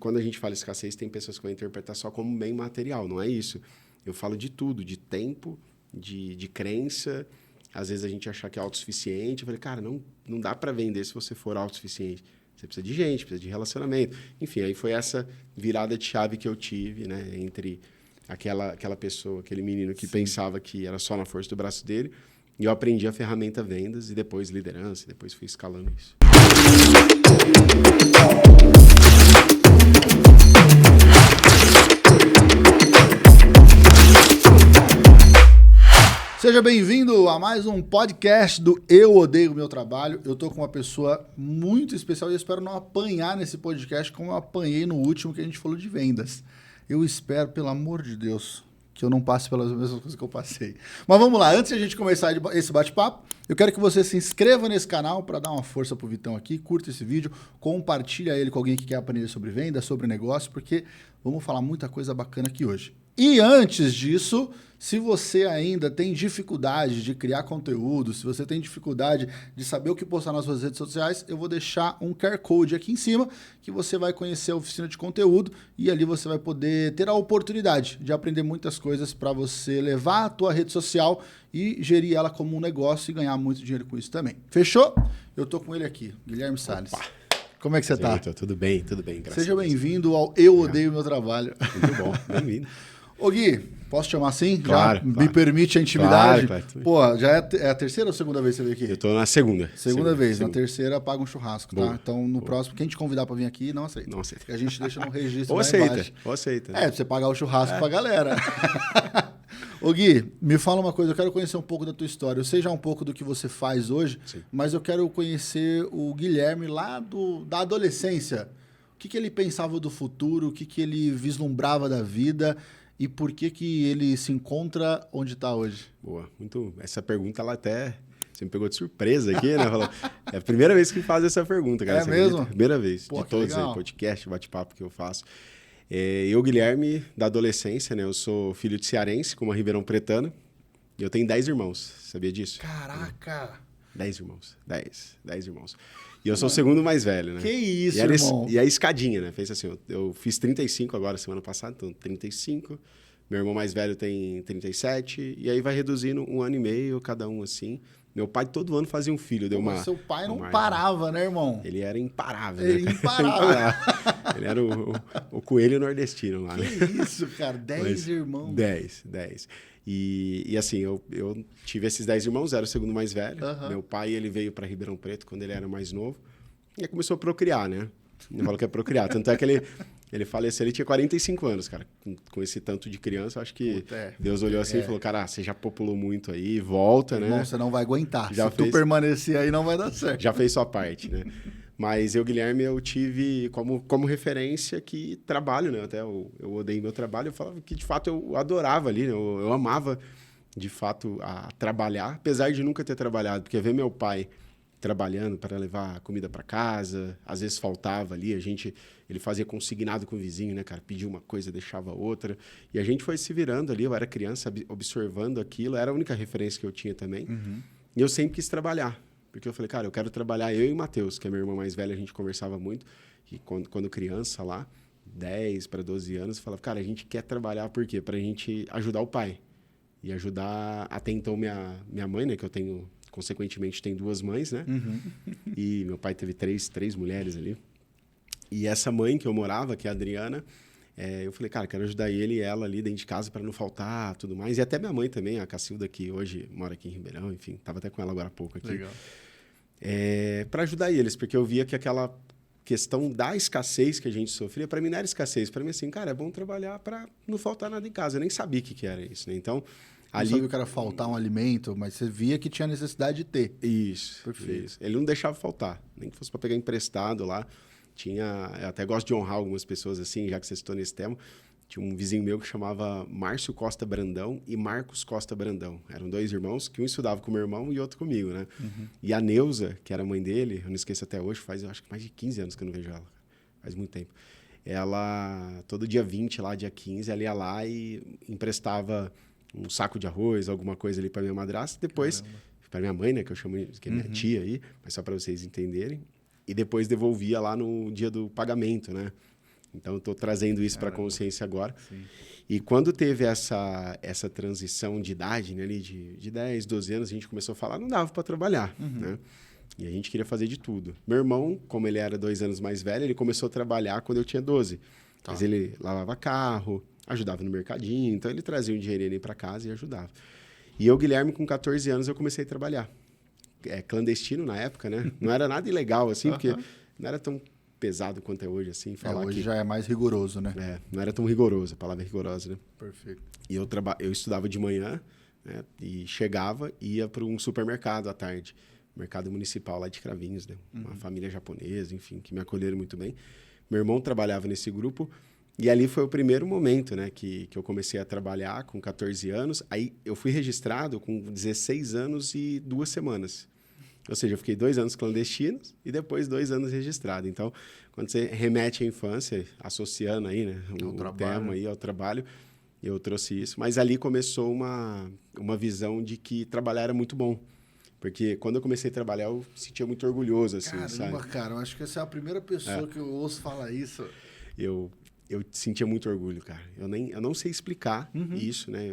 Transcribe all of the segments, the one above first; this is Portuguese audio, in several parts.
Quando a gente fala escassez, tem pessoas que vão interpretar só como bem material, não é isso. Eu falo de tudo, de tempo, de crença. Às vezes a gente achar que é autossuficiente. Eu falei, cara, não dá para vender se você for autossuficiente. Você precisa de gente, precisa de relacionamento. Enfim, aí foi essa virada de chave que eu tive, né? Entre aquela pessoa, aquele menino que pensava que era só na força do braço dele. E eu aprendi a ferramenta vendas e depois liderança, e depois fui escalando isso. Seja bem-vindo a mais um podcast do Eu Odeio o Meu Trabalho. Eu tô com uma pessoa muito especial e eu espero não apanhar nesse podcast como eu apanhei no último que a gente falou de vendas. Eu espero, pelo amor de Deus, que eu não passe pelas mesmas coisas que eu passei. Mas vamos lá, antes de a gente começar esse bate-papo, eu quero que você se inscreva nesse canal para dar uma força pro Vitão aqui, curta esse vídeo, compartilha ele com alguém que quer aprender sobre venda, sobre negócio, porque vamos falar muita coisa bacana aqui hoje. E antes disso, se você ainda tem dificuldade de criar conteúdo, se você tem dificuldade de saber o que postar nas suas redes sociais, eu vou deixar um QR Code aqui em cima que você vai conhecer a oficina de conteúdo e ali você vai poder ter a oportunidade de aprender muitas coisas para você levar a tua rede social e gerir ela como um negócio e ganhar muito dinheiro com isso também. Fechou? Eu tô com ele aqui, Guilherme Salles. Opa. Como é que você tá? Tudo bem, graças Seja a Deus. bem-vindo ao Eu Odeio o Meu Trabalho. Muito bom, bem-vindo. Ô Gui, posso te chamar assim? Claro, Já claro. me permite a intimidade? Claro. Pô, já é a terceira ou segunda vez que você veio aqui? Eu tô na segunda. Segunda vez. Segunda. Na terceira, paga um churrasco, tá? Boa. Então, no próximo, quem te convidar pra vir aqui, não aceita. Não aceita. Porque a gente deixa no registro Ou lá aceita, embaixo. ou aceita. É, pra você pagar o churrasco pra galera. Ô Gui, me fala uma coisa, eu quero conhecer um pouco da tua história. Eu sei já um pouco do que você faz hoje, Sim. mas eu quero conhecer o Guilherme lá da adolescência. O que ele pensava do futuro, o que ele vislumbrava da vida e por que ele se encontra onde está hoje? Boa, essa pergunta ela até você me pegou de surpresa aqui, né? É a primeira vez que faz essa pergunta, cara. É mesmo? Primeira vez, Pô, de todos aí, podcast, bate-papo que eu faço. Eu, Guilherme, da adolescência, né? Eu sou filho de cearense, com uma Ribeirão Pretana. E eu tenho 10 irmãos, sabia disso? Caraca! 10 irmãos, 10 irmãos. E eu sou o segundo mais velho, né? Que isso, irmão? irmão? E a escadinha, né? Fez assim, eu fiz 35 agora, semana passada, então 35. Meu irmão mais velho tem 37. E aí vai reduzindo 1 ano e meio, cada um assim. Meu pai todo ano fazia um filho. Deu Seu pai não parava, né, irmão? Ele era imparável, Ele né? imparável. Ele era o coelho nordestino lá, né? Que isso, cara? 10 irmãos. 10. E assim, eu tive esses 10 irmãos, era o segundo mais velho. Uhum. Meu pai, ele veio para Ribeirão Preto quando ele era mais novo. E aí começou a procriar, né? Ele falou que é procriar. Tanto é que ele faleceu, ele tinha 45 anos, cara. Com esse tanto de criança, eu acho que Deus olhou assim e falou, cara, você já populou muito aí, volta, Irmão, né? você não vai aguentar. Já Se tu permanecer aí, não vai dar certo. Já fez sua parte, né? Mas eu, Guilherme, eu tive como referência que trabalho, né? Até eu odeio meu trabalho. Eu falava que, de fato, eu adorava ali, né? Eu amava, de fato, a trabalhar, apesar de nunca ter trabalhado. Porque ver meu pai trabalhando para levar comida para casa, às vezes faltava ali, ele fazia consignado com o vizinho, né, cara? Pedia uma coisa, deixava outra. E a gente foi se virando ali, eu era criança, observando aquilo. Era a única referência que eu tinha também. Uhum. E eu sempre quis trabalhar. Porque eu falei, cara, eu quero trabalhar, eu e o Matheus, que é meu irmão mais velho, a gente conversava muito. E quando criança lá, 10 para 12 anos, eu falava, cara, a gente quer trabalhar por quê? Pra gente ajudar o pai. E ajudar, até então, minha mãe, né, que eu tenho, consequentemente, tenho 2 mães, né? Uhum. E meu pai teve três mulheres ali. E essa mãe que eu morava, que é a Adriana, eu falei, cara, quero ajudar ele e ela ali dentro de casa para não faltar, tudo mais. E até minha mãe também, a Cacilda, que hoje mora aqui em Ribeirão, enfim, estava até com ela agora há pouco aqui. Legal. Para ajudar eles, porque eu via que aquela questão da escassez que a gente sofria, para mim não era escassez. Para mim, assim, cara, é bom trabalhar para não faltar nada em casa. Eu nem sabia o que era isso, né? Então, Ali... Não sabia que era faltar um alimento, mas você via que tinha necessidade de ter. Isso. Perfeito. Isso. Ele não deixava faltar, nem que fosse para pegar emprestado lá. Eu até gosto de honrar algumas pessoas assim, já que você citou nesse tema. Tinha um vizinho meu que chamava Márcio Costa Brandão e Marcos Costa Brandão. Eram 2 irmãos, que um estudava com o meu irmão e outro comigo, né? Uhum. E a Neuza, que era a mãe dele, eu não esqueço até hoje, faz eu acho que mais de 15 anos que eu não vejo ela. Faz muito tempo. Ela, todo dia 20, lá, dia 15, ela ia lá e emprestava um saco de arroz, alguma coisa ali para minha madrasta. Depois, para minha mãe, né, que eu chamo que é minha tia aí, mas só para vocês entenderem. E depois devolvia lá no dia do pagamento, né? Então, eu estou trazendo isso para a consciência agora. Sim. E quando teve essa transição de idade, né, ali de 10, 12 anos, a gente começou a falar, não dava para trabalhar, né? E a gente queria fazer de tudo. Meu irmão, como ele era 2 anos mais velho, ele começou a trabalhar quando eu tinha 12. Tá. Mas ele lavava carro, ajudava no mercadinho, então ele trazia um dinheirinho para casa e ajudava. E eu, Guilherme, com 14 anos, eu comecei a trabalhar. Clandestino na época, né? Não era nada ilegal, assim, porque não era tão pesado quanto é hoje, assim, falar hoje que... já é mais rigoroso, né? não era tão rigoroso, a palavra é rigorosa, né? Perfeito. E eu estudava de manhã, né? E chegava e ia para um supermercado à tarde. Mercado municipal lá de Cravinhos, né? Uma família japonesa, enfim, que me acolheram muito bem. Meu irmão trabalhava nesse grupo e ali foi o primeiro momento, né? Que eu comecei a trabalhar com 14 anos. Aí eu fui registrado com 16 anos e 2 semanas. Ou seja, eu fiquei 2 anos clandestinos e depois 2 anos registrado. Então, quando você remete à infância, associando aí, né? O tema aí ao trabalho, eu trouxe isso. Mas ali começou uma visão de que trabalhar era muito bom. Porque quando eu comecei a trabalhar, eu me sentia muito orgulhoso, assim, Caramba, sabe? cara, eu acho que essa é a primeira pessoa que eu ouço falar isso. Eu sentia muito orgulho, cara. Eu não sei explicar isso, né?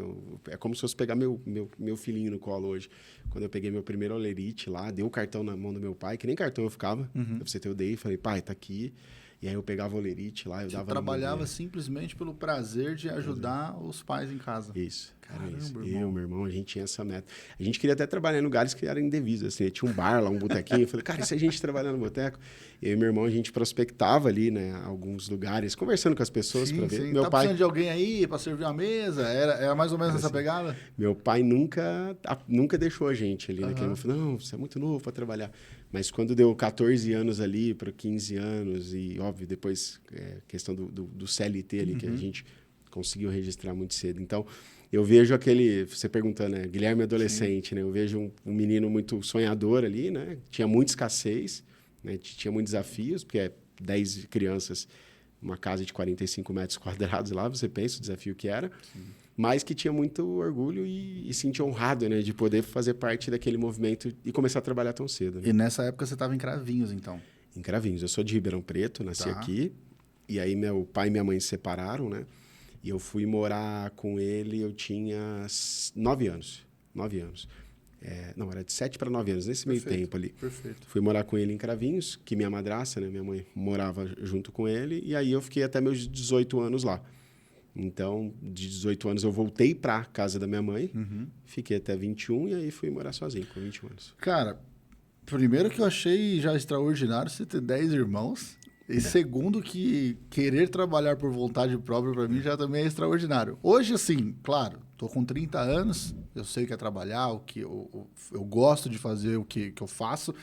É como se fosse pegar meu filhinho no colo hoje. Quando eu peguei meu primeiro olerite lá, dei o cartão na mão do meu pai, que nem cartão eu ficava. Pra você ter o DI, falei, pai, tá aqui. E aí eu pegava o olerite lá, eu Você dava trabalhava simplesmente pelo prazer de ajudar os pais em casa. Isso. Caramba, isso. irmão. Eu, meu irmão, a gente tinha essa meta. A gente queria até trabalhar em lugares que eram indevidos, assim. Tinha um bar lá, um botequinho. Eu falei, cara, e se a gente trabalhar no boteco? Eu e meu irmão, a gente prospectava ali, né? Alguns lugares, conversando com as pessoas para ver. Sim. Meu Tá pai, precisando de alguém aí pra servir uma mesa? Era mais ou menos essa pegada? meu pai nunca deixou a gente ali, né? Que ele falou, não, você é muito novo para trabalhar. Mas quando deu 14 anos ali para 15 anos e, óbvio, depois questão do CLT ali, que a gente conseguiu registrar muito cedo. Então, eu vejo você perguntando, né? Guilherme adolescente, né? Eu vejo um menino muito sonhador ali, né? Tinha muita escassez, né? Tinha muitos desafios, porque 10 crianças, uma casa de 45 metros quadrados lá, você pensa o desafio que era. Sim. Mas que tinha muito orgulho e sentia honrado, né? De poder fazer parte daquele movimento e começar a trabalhar tão cedo. Né? E nessa época você estava em Cravinhos, então? Em Cravinhos. Eu sou de Ribeirão Preto, nasci aqui. E aí meu pai e minha mãe se separaram, né? E eu fui morar com ele, eu tinha 9 anos. 9 anos. Não, era de 7 para 9 anos, nesse meio tempo ali. Perfeito. Fui morar com ele em Cravinhos, que minha madrasta, né? Minha mãe morava junto com ele. E aí eu fiquei até meus 18 anos lá. Então, de 18 anos eu voltei para casa da minha mãe, fiquei até 21 e aí fui morar sozinho com 21 anos. Cara, primeiro que eu achei já extraordinário você ter 10 irmãos. E segundo que querer trabalhar por vontade própria para mim já também é extraordinário. Hoje, assim, claro, tô com 30 anos, eu sei o que é trabalhar, o que eu gosto de fazer o que eu faço,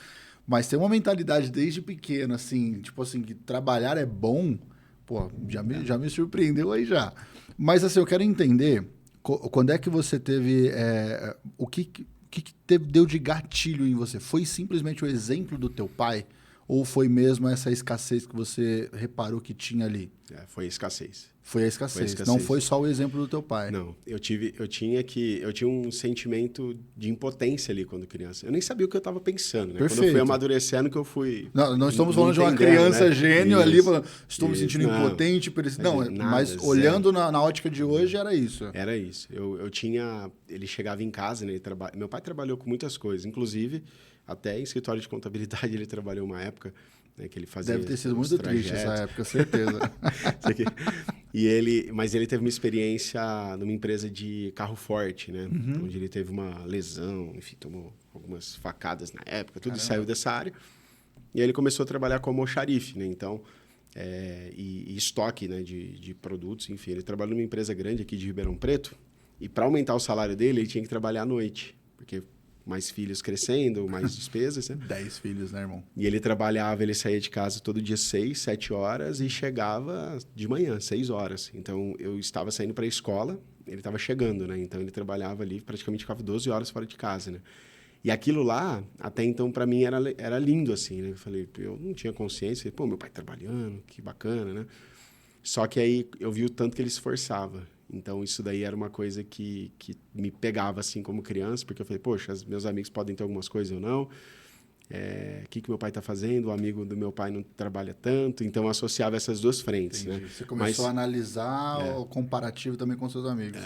mas ter uma mentalidade desde pequeno, assim, tipo assim, que trabalhar é bom, pô, já me surpreendeu aí já. Mas assim, eu quero entender quando é que você teve... o que deu de gatilho em você? Foi simplesmente o exemplo do teu pai? Ou foi mesmo essa escassez que você reparou que tinha ali? Foi escassez. Foi a escassez. Não foi só o exemplo do teu pai. Não, eu tinha um sentimento de impotência ali quando criança. Eu nem sabia o que eu estava pensando, né? Perfeito. Quando eu fui amadurecendo que eu fui... Não estamos falando de uma criança, né? Gênio ali, falando, estou me sentindo impotente. Mas olhando na ótica de hoje, era isso. Era isso. Ele chegava em casa, né? Meu pai trabalhou com muitas coisas, inclusive até em escritório de contabilidade ele trabalhou uma época, né, que ele fazia. Deve ter sido muito triste essa época, certeza. Mas ele teve uma experiência numa empresa de carro forte, né? Onde ele teve uma lesão, enfim, tomou algumas facadas na época, tudo saiu dessa área. E aí ele começou a trabalhar como xarife, né? Então, e estoque, né, de produtos, enfim. Ele trabalhou numa empresa grande aqui de Ribeirão Preto e para aumentar o salário dele, ele tinha que trabalhar à noite, porque mais filhos crescendo, mais despesas, né? 10 filhos, né, irmão? E ele saía de casa todo dia 6, 7 horas e chegava de manhã, 6 horas. Então, eu estava saindo para a escola, ele estava chegando, né? Então, ele trabalhava ali, praticamente ficava 12 horas fora de casa, né? E aquilo lá, até então, para mim, era lindo, assim, né? Eu falei, eu não tinha consciência. Pô, meu pai trabalhando, que bacana, né? Só que aí eu vi o tanto que ele se esforçava. Então, isso daí era uma coisa que me pegava, assim, como criança, porque eu falei, poxa, meus amigos podem ter algumas coisas ou não. O que meu pai está fazendo? O amigo do meu pai não trabalha tanto. Então, eu associava essas duas frentes. Né? Você começou a analisar o comparativo também com seus amigos.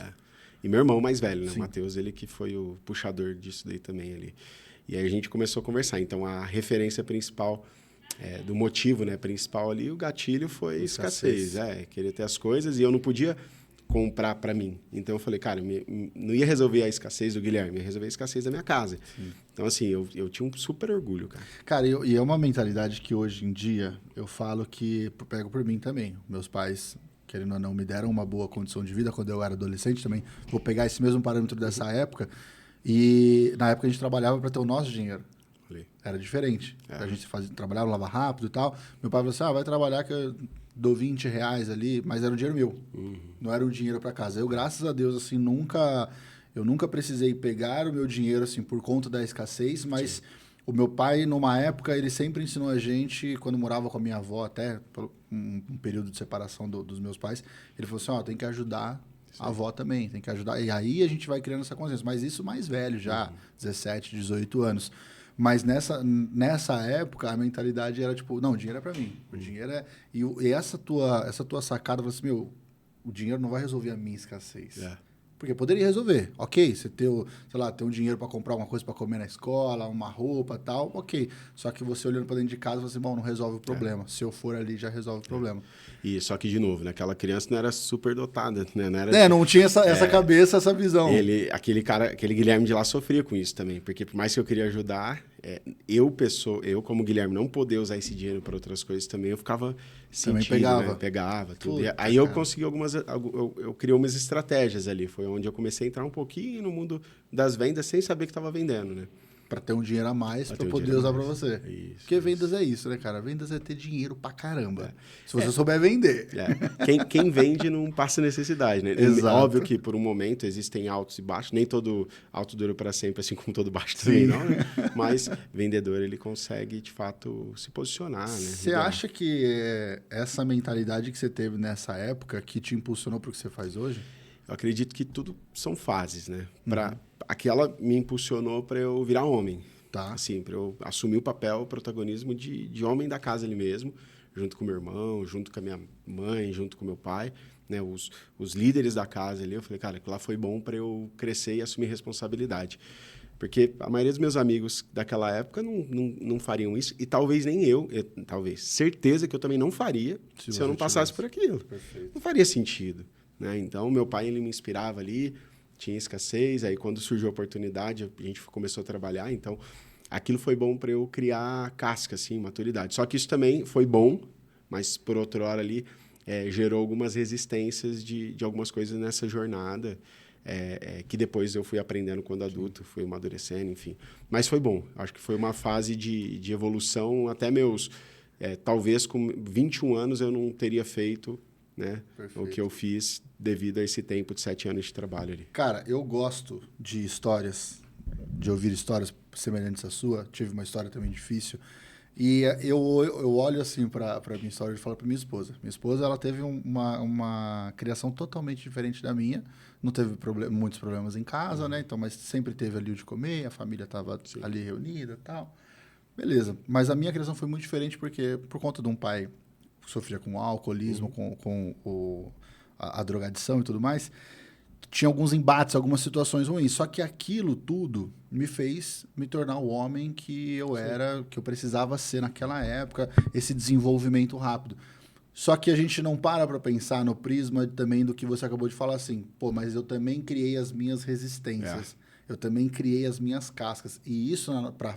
E meu irmão mais velho, né? O Sim. Matheus, ele que foi o puxador disso daí também ali. E aí a gente começou a conversar. Então, a referência principal do motivo, né, principal ali, o gatilho foi escassez. Querer ter as coisas e eu não podia comprar para mim. Então, eu falei, cara, não ia resolver a escassez do Guilherme, ia resolver a escassez da minha casa. Sim. Então, assim, eu tinha um super orgulho, cara. Cara, e é uma mentalidade que hoje em dia eu falo que pego por mim também. Meus pais, querendo ou não, me deram uma boa condição de vida quando eu era adolescente também. Vou pegar esse mesmo parâmetro dessa época. E na época a gente trabalhava para ter o nosso dinheiro. Era diferente. A gente trabalhava, lava rápido e tal. Meu pai falou assim, vai trabalhar que eu dou R$20 ali, mas era o dinheiro meu. Não era o dinheiro para casa. Eu, graças a Deus, assim, eu nunca precisei pegar o meu dinheiro, assim, por conta da escassez, mas o meu pai, numa época, ele sempre ensinou a gente, quando morava com a minha avó, até um período de separação dos meus pais, ele falou assim, tem que ajudar a avó também, tem que ajudar. E aí a gente vai criando essa consciência. Mas isso mais velho já, 17, 18 anos. Mas nessa época, a mentalidade era tipo, não, o dinheiro é para mim. O dinheiro é... E essa tua sacada, você assim, o dinheiro não vai resolver a minha escassez. Porque poderia resolver. Ok, você ter um dinheiro para comprar uma coisa para comer na escola, uma roupa e tal, ok. Só que você olhando para dentro de casa, você, não resolve o problema. Se eu for ali, já resolve o problema. E só que, de novo, né, aquela criança não era super dotada, né? Não era, não tinha essa cabeça, essa visão. Aquele Guilherme de lá sofria com isso também, porque por mais que eu queria ajudar, eu como Guilherme, não poder usar esse dinheiro para outras coisas também, eu ficava sentindo, pegava. Né? Pegava tudo. Aí eu consegui eu criei umas estratégias ali, foi onde eu comecei a entrar um pouquinho no mundo das vendas sem saber que estava vendendo, né? Para ter um dinheiro a mais, para poder usar para você. Porque vendas é isso, né, cara? Vendas é ter dinheiro pra caramba. Se você souber vender. Quem vende não passa necessidade, né? Exato. Óbvio que por um momento existem altos e baixos. Nem todo alto dura para sempre, assim como todo baixo também não, né? Mas vendedor, ele consegue, de fato, se posicionar, né? Você acha que essa mentalidade que você teve nessa época que te impulsionou para o que você faz hoje? Eu acredito que tudo são fases, né? Aquela me impulsionou para eu virar homem. Tá. Assim, para eu assumir o protagonismo de homem da casa ali mesmo, junto com meu irmão, junto com a minha mãe, junto com meu pai, né? Os líderes da casa ali. Eu falei, cara, aquilo lá foi bom para eu crescer e assumir responsabilidade. Porque a maioria dos meus amigos daquela época não fariam isso. E talvez nem talvez, certeza que eu também não faria se eu não passasse por aquilo. Perfeito. Não faria sentido. Né? Então, meu pai, ele me inspirava ali, tinha escassez, aí quando surgiu a oportunidade, a gente começou a trabalhar, então aquilo foi bom para eu criar casca, assim, maturidade. Só que isso também foi bom, mas por outra hora ali, gerou algumas resistências de algumas coisas nessa jornada, que depois eu fui aprendendo quando adulto, fui amadurecendo, enfim. Mas foi bom, acho que foi uma fase de evolução, até talvez com 21 anos eu não teria feito, né? O que eu fiz devido a esse tempo de 7 anos de trabalho ali. Cara, eu gosto de histórias, de ouvir histórias semelhantes à sua. Tive uma história também difícil. E eu olho assim para minha história e falo para minha esposa. Minha esposa, ela teve uma criação totalmente diferente da minha. Não teve muitos problemas em casa, né? Então, mas sempre teve ali o de comer, a família estava ali reunida e tal. Beleza. Mas a minha criação foi muito diferente porque, por conta de um pai que sofria com alcoolismo, com a drogadição e tudo mais, tinha alguns embates, algumas situações ruins. Só que aquilo tudo me fez me tornar o homem que eu era, que eu precisava ser naquela época, esse desenvolvimento rápido. Só que a gente não para pensar no prisma também do que você acabou de falar assim, mas eu também criei as minhas resistências, eu também criei as minhas cascas. E isso,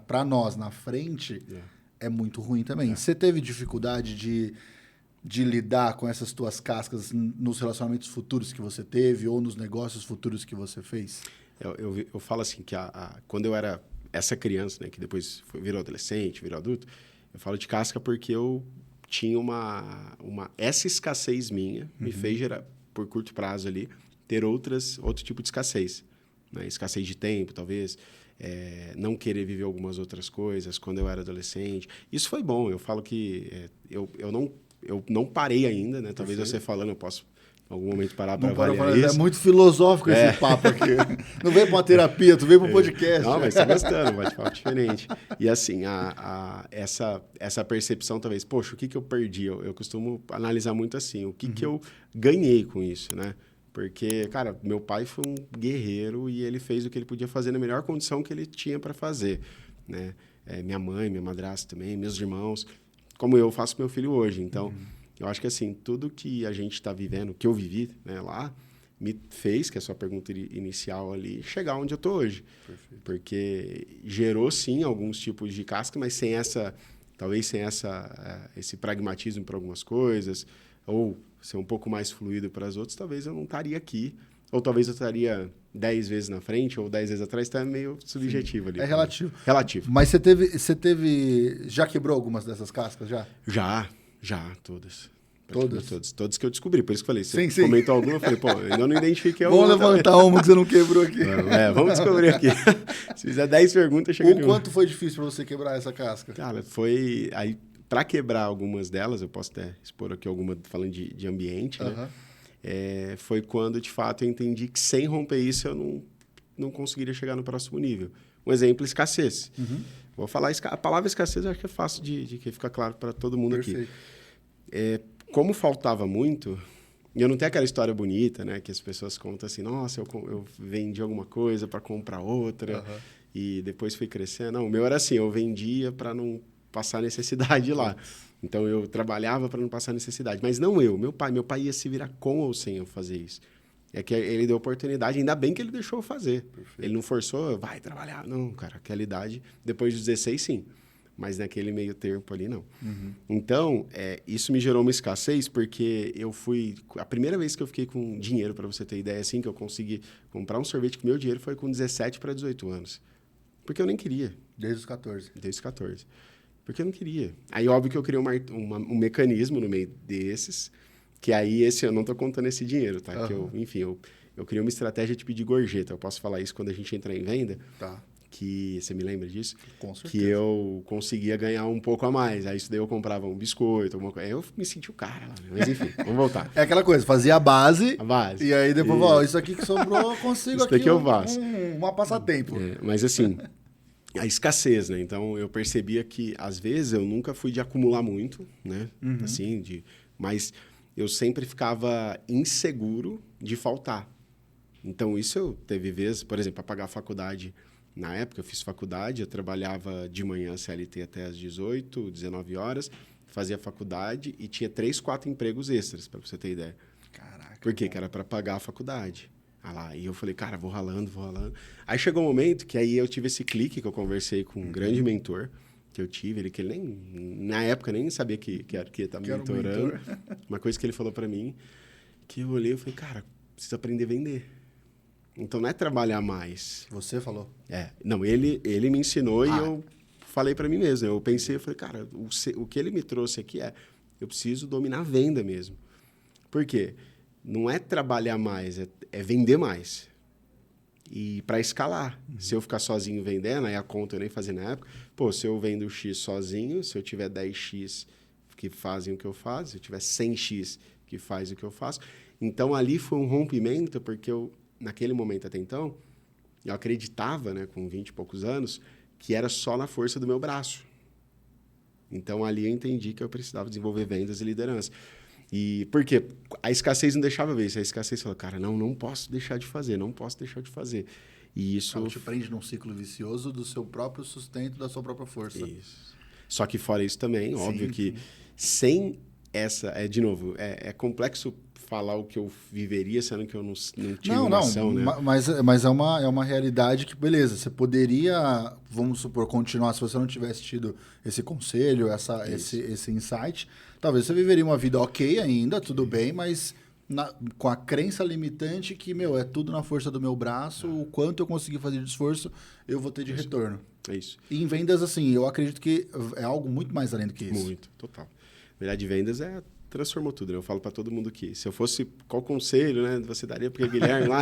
para nós, na frente, é muito ruim também. Você teve dificuldade de lidar com essas tuas cascas nos relacionamentos futuros que você teve ou nos negócios futuros que você fez? Eu falo assim que quando eu era essa criança, né, que depois virou adolescente, virou adulto, eu falo de casca porque eu tinha essa escassez minha me fez gerar, por curto prazo ali, ter outro tipo de escassez. Né? Escassez de tempo, talvez, não querer viver algumas outras coisas quando eu era adolescente. Isso foi bom. Eu falo que eu não eu não parei ainda, né? Talvez você falando, eu posso em algum momento parar para avaliar falar, isso. é muito filosófico esse papo aqui. Não veio para uma terapia, tu veio para um podcast. Não, mas tá gostando, bate-papo diferente. E assim, essa percepção talvez, poxa, o que eu perdi? Eu costumo analisar muito assim, o que eu ganhei com isso, né? Porque, cara, meu pai foi um guerreiro e ele fez o que ele podia fazer na melhor condição que ele tinha para fazer, né? Minha mãe, minha madrasta também, meus irmãos, como eu faço meu filho hoje. Então, eu acho que assim, tudo que a gente está vivendo, que eu vivi, né, lá, me fez, que é a sua pergunta inicial ali, chegar onde eu estou hoje. Perfeito. Porque gerou, sim, alguns tipos de casca, mas talvez sem esse pragmatismo para algumas coisas, ou ser um pouco mais fluido para as outras, talvez eu não estaria aqui. Ou talvez eu estaria 10 vezes na frente, ou 10 vezes atrás, está meio subjetivo. Sim, ali. É relativo. Relativo. Mas você já quebrou algumas dessas cascas, já? Já, todas. Todas? Todas que eu descobri. Por isso que eu falei, você sim. comentou alguma, eu falei, pô, ainda não identifiquei alguma. Vamos levantar uma que você não quebrou aqui. Vamos descobrir aqui. Se fizer 10 perguntas, chega O quanto foi difícil para você quebrar essa casca? Cara, foi... Aí, para quebrar algumas delas, eu posso até expor aqui alguma falando de ambiente, né? Foi quando, de fato, eu entendi que sem romper isso, eu não conseguiria chegar no próximo nível. Um exemplo, escassez. Vou falar, a palavra escassez eu acho que é fácil de que fica claro para todo mundo. Perfeito. Aqui. Como faltava muito, e eu não tenho aquela história bonita, né? Que as pessoas contam assim, nossa, eu vendi alguma coisa para comprar outra, e depois fui crescendo. Não, o meu era assim, eu vendia para não passar necessidade lá. Então, eu trabalhava para não passar necessidade. Mas não eu, meu pai. Meu pai ia se virar com ou sem eu fazer isso. É que ele deu oportunidade, ainda bem que ele deixou eu fazer. Perfeito. Ele não forçou, vai trabalhar. Não, cara, aquela idade, depois dos 16, sim. Mas naquele meio tempo ali, não. Então, isso me gerou uma escassez, porque a primeira vez que eu fiquei com dinheiro, para você ter ideia, assim, que eu consegui comprar um sorvete com meu dinheiro, foi com 17 para 18 anos. Porque eu nem queria. Desde os 14. Desde os 14. Porque eu não queria. Aí, óbvio que eu criei um mecanismo no meio desses, que aí eu não estou contando esse dinheiro, tá? Que eu criei uma estratégia de pedir gorjeta. Eu posso falar isso quando a gente entrar em venda. Tá. Que você me lembra disso? Com certeza. Que eu conseguia ganhar um pouco a mais. Aí isso daí eu comprava um biscoito, alguma coisa. Aí eu me senti o cara lá, né? Mas enfim, vamos voltar. É aquela coisa, fazia a base. E aí depois, isso aqui que sobrou, eu consigo isso aqui daqui eu faço. Uma passatempo. Mas assim, a escassez, né? Então eu percebia que às vezes eu nunca fui de acumular muito, né? Assim, mas eu sempre ficava inseguro de faltar. Então isso teve vezes, por exemplo, para pagar a faculdade. Na época, eu fiz faculdade, eu trabalhava de manhã CLT até às 18, 19 horas, fazia faculdade e tinha 3, 4 empregos extras, para você ter ideia. Caraca. Por quê? Que era para pagar a faculdade. E eu falei, cara, vou ralando. Aí chegou um momento que aí eu tive esse clique que eu conversei com um grande mentor que eu tive, que ele na época nem sabia que ia estar me mentorando. Uma coisa que ele falou para mim, que eu olhei e falei, cara, preciso aprender a vender. Então, não é trabalhar mais. Você falou? Não, ele me ensinou e eu falei para mim mesmo. Eu pensei, eu falei, cara, o que ele me trouxe aqui eu preciso dominar a venda mesmo. Por quê? Não é trabalhar mais, é vender mais. E para escalar. Se eu ficar sozinho vendendo, aí a conta eu nem fazia na época. Se eu vendo X sozinho, se eu tiver 10X que fazem o que eu faço, se eu tiver 100X que faz o que eu faço. Então, ali foi um rompimento, porque naquele momento até então, eu acreditava, né, com 20 e poucos anos, que era só na força do meu braço. Então, ali eu entendi que eu precisava desenvolver vendas e liderança. E por quê? A escassez não deixava ver isso. A escassez falou, cara, não posso deixar de fazer. E isso... Ela te prende num ciclo vicioso do seu próprio sustento, da sua própria força. Isso. Só que fora isso também, óbvio que sem essa... De novo, é complexo falar o que eu viveria, sendo que eu não tive uma ação, né? Mas é uma realidade que, beleza, você poderia, vamos supor, continuar, se você não tivesse tido esse conselho, esse insight, talvez você viveria uma vida ok ainda, tudo bem, mas com a crença limitante que, é tudo na força do meu braço, o quanto eu conseguir fazer de esforço, eu vou ter de retorno. É isso. E em vendas, assim, eu acredito que é algo muito mais além do que isso. Muito, total. Na verdade, vendas transformou tudo, né? Eu falo para todo mundo que se eu fosse, qual conselho, né, você daria para o Guilherme lá?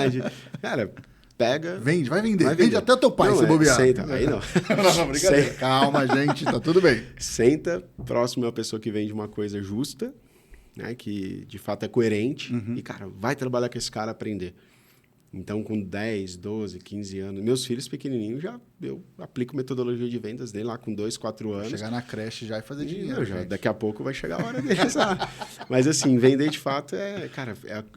Cara, pega... Vai vender. Vende até o teu pai, se bobear. Senta, aí não. Não, brincadeira. Calma, gente, tá tudo bem. Senta próximo a uma pessoa que vende uma coisa justa, né? Que de fato é coerente. E, cara, vai trabalhar com esse cara, aprender. Então, com 10, 12, 15 anos... Meus filhos pequenininhos, eu aplico metodologia de vendas dele lá com 2, 4 anos. Chegar na creche já e fazer dinheiro, Não, já, daqui a pouco vai chegar a hora deles lá. Mas, assim, vender de fato é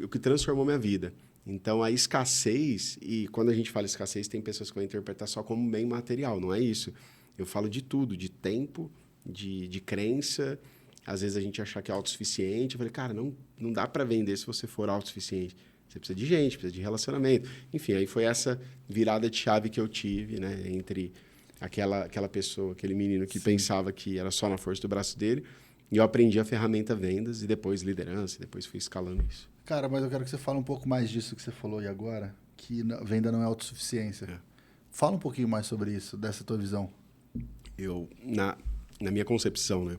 o que transformou minha vida. Então, a escassez... E quando a gente fala escassez, tem pessoas que vão interpretar só como bem material. Não é isso. Eu falo de tudo. De tempo, de crença. Às vezes, a gente achar que é autossuficiente. Eu falei, cara, não dá para vender se você for autossuficiente. Você precisa de gente, precisa de relacionamento. Enfim, aí foi essa virada de chave que eu tive, né? Entre aquela pessoa, aquele menino que pensava que era só na força do braço dele. E eu aprendi a ferramenta vendas e depois liderança. E depois fui escalando isso. Cara, mas eu quero que você fale um pouco mais disso que você falou aí agora. Que venda não é autossuficiência. Fala um pouquinho mais sobre isso, dessa tua visão. Na minha concepção, né?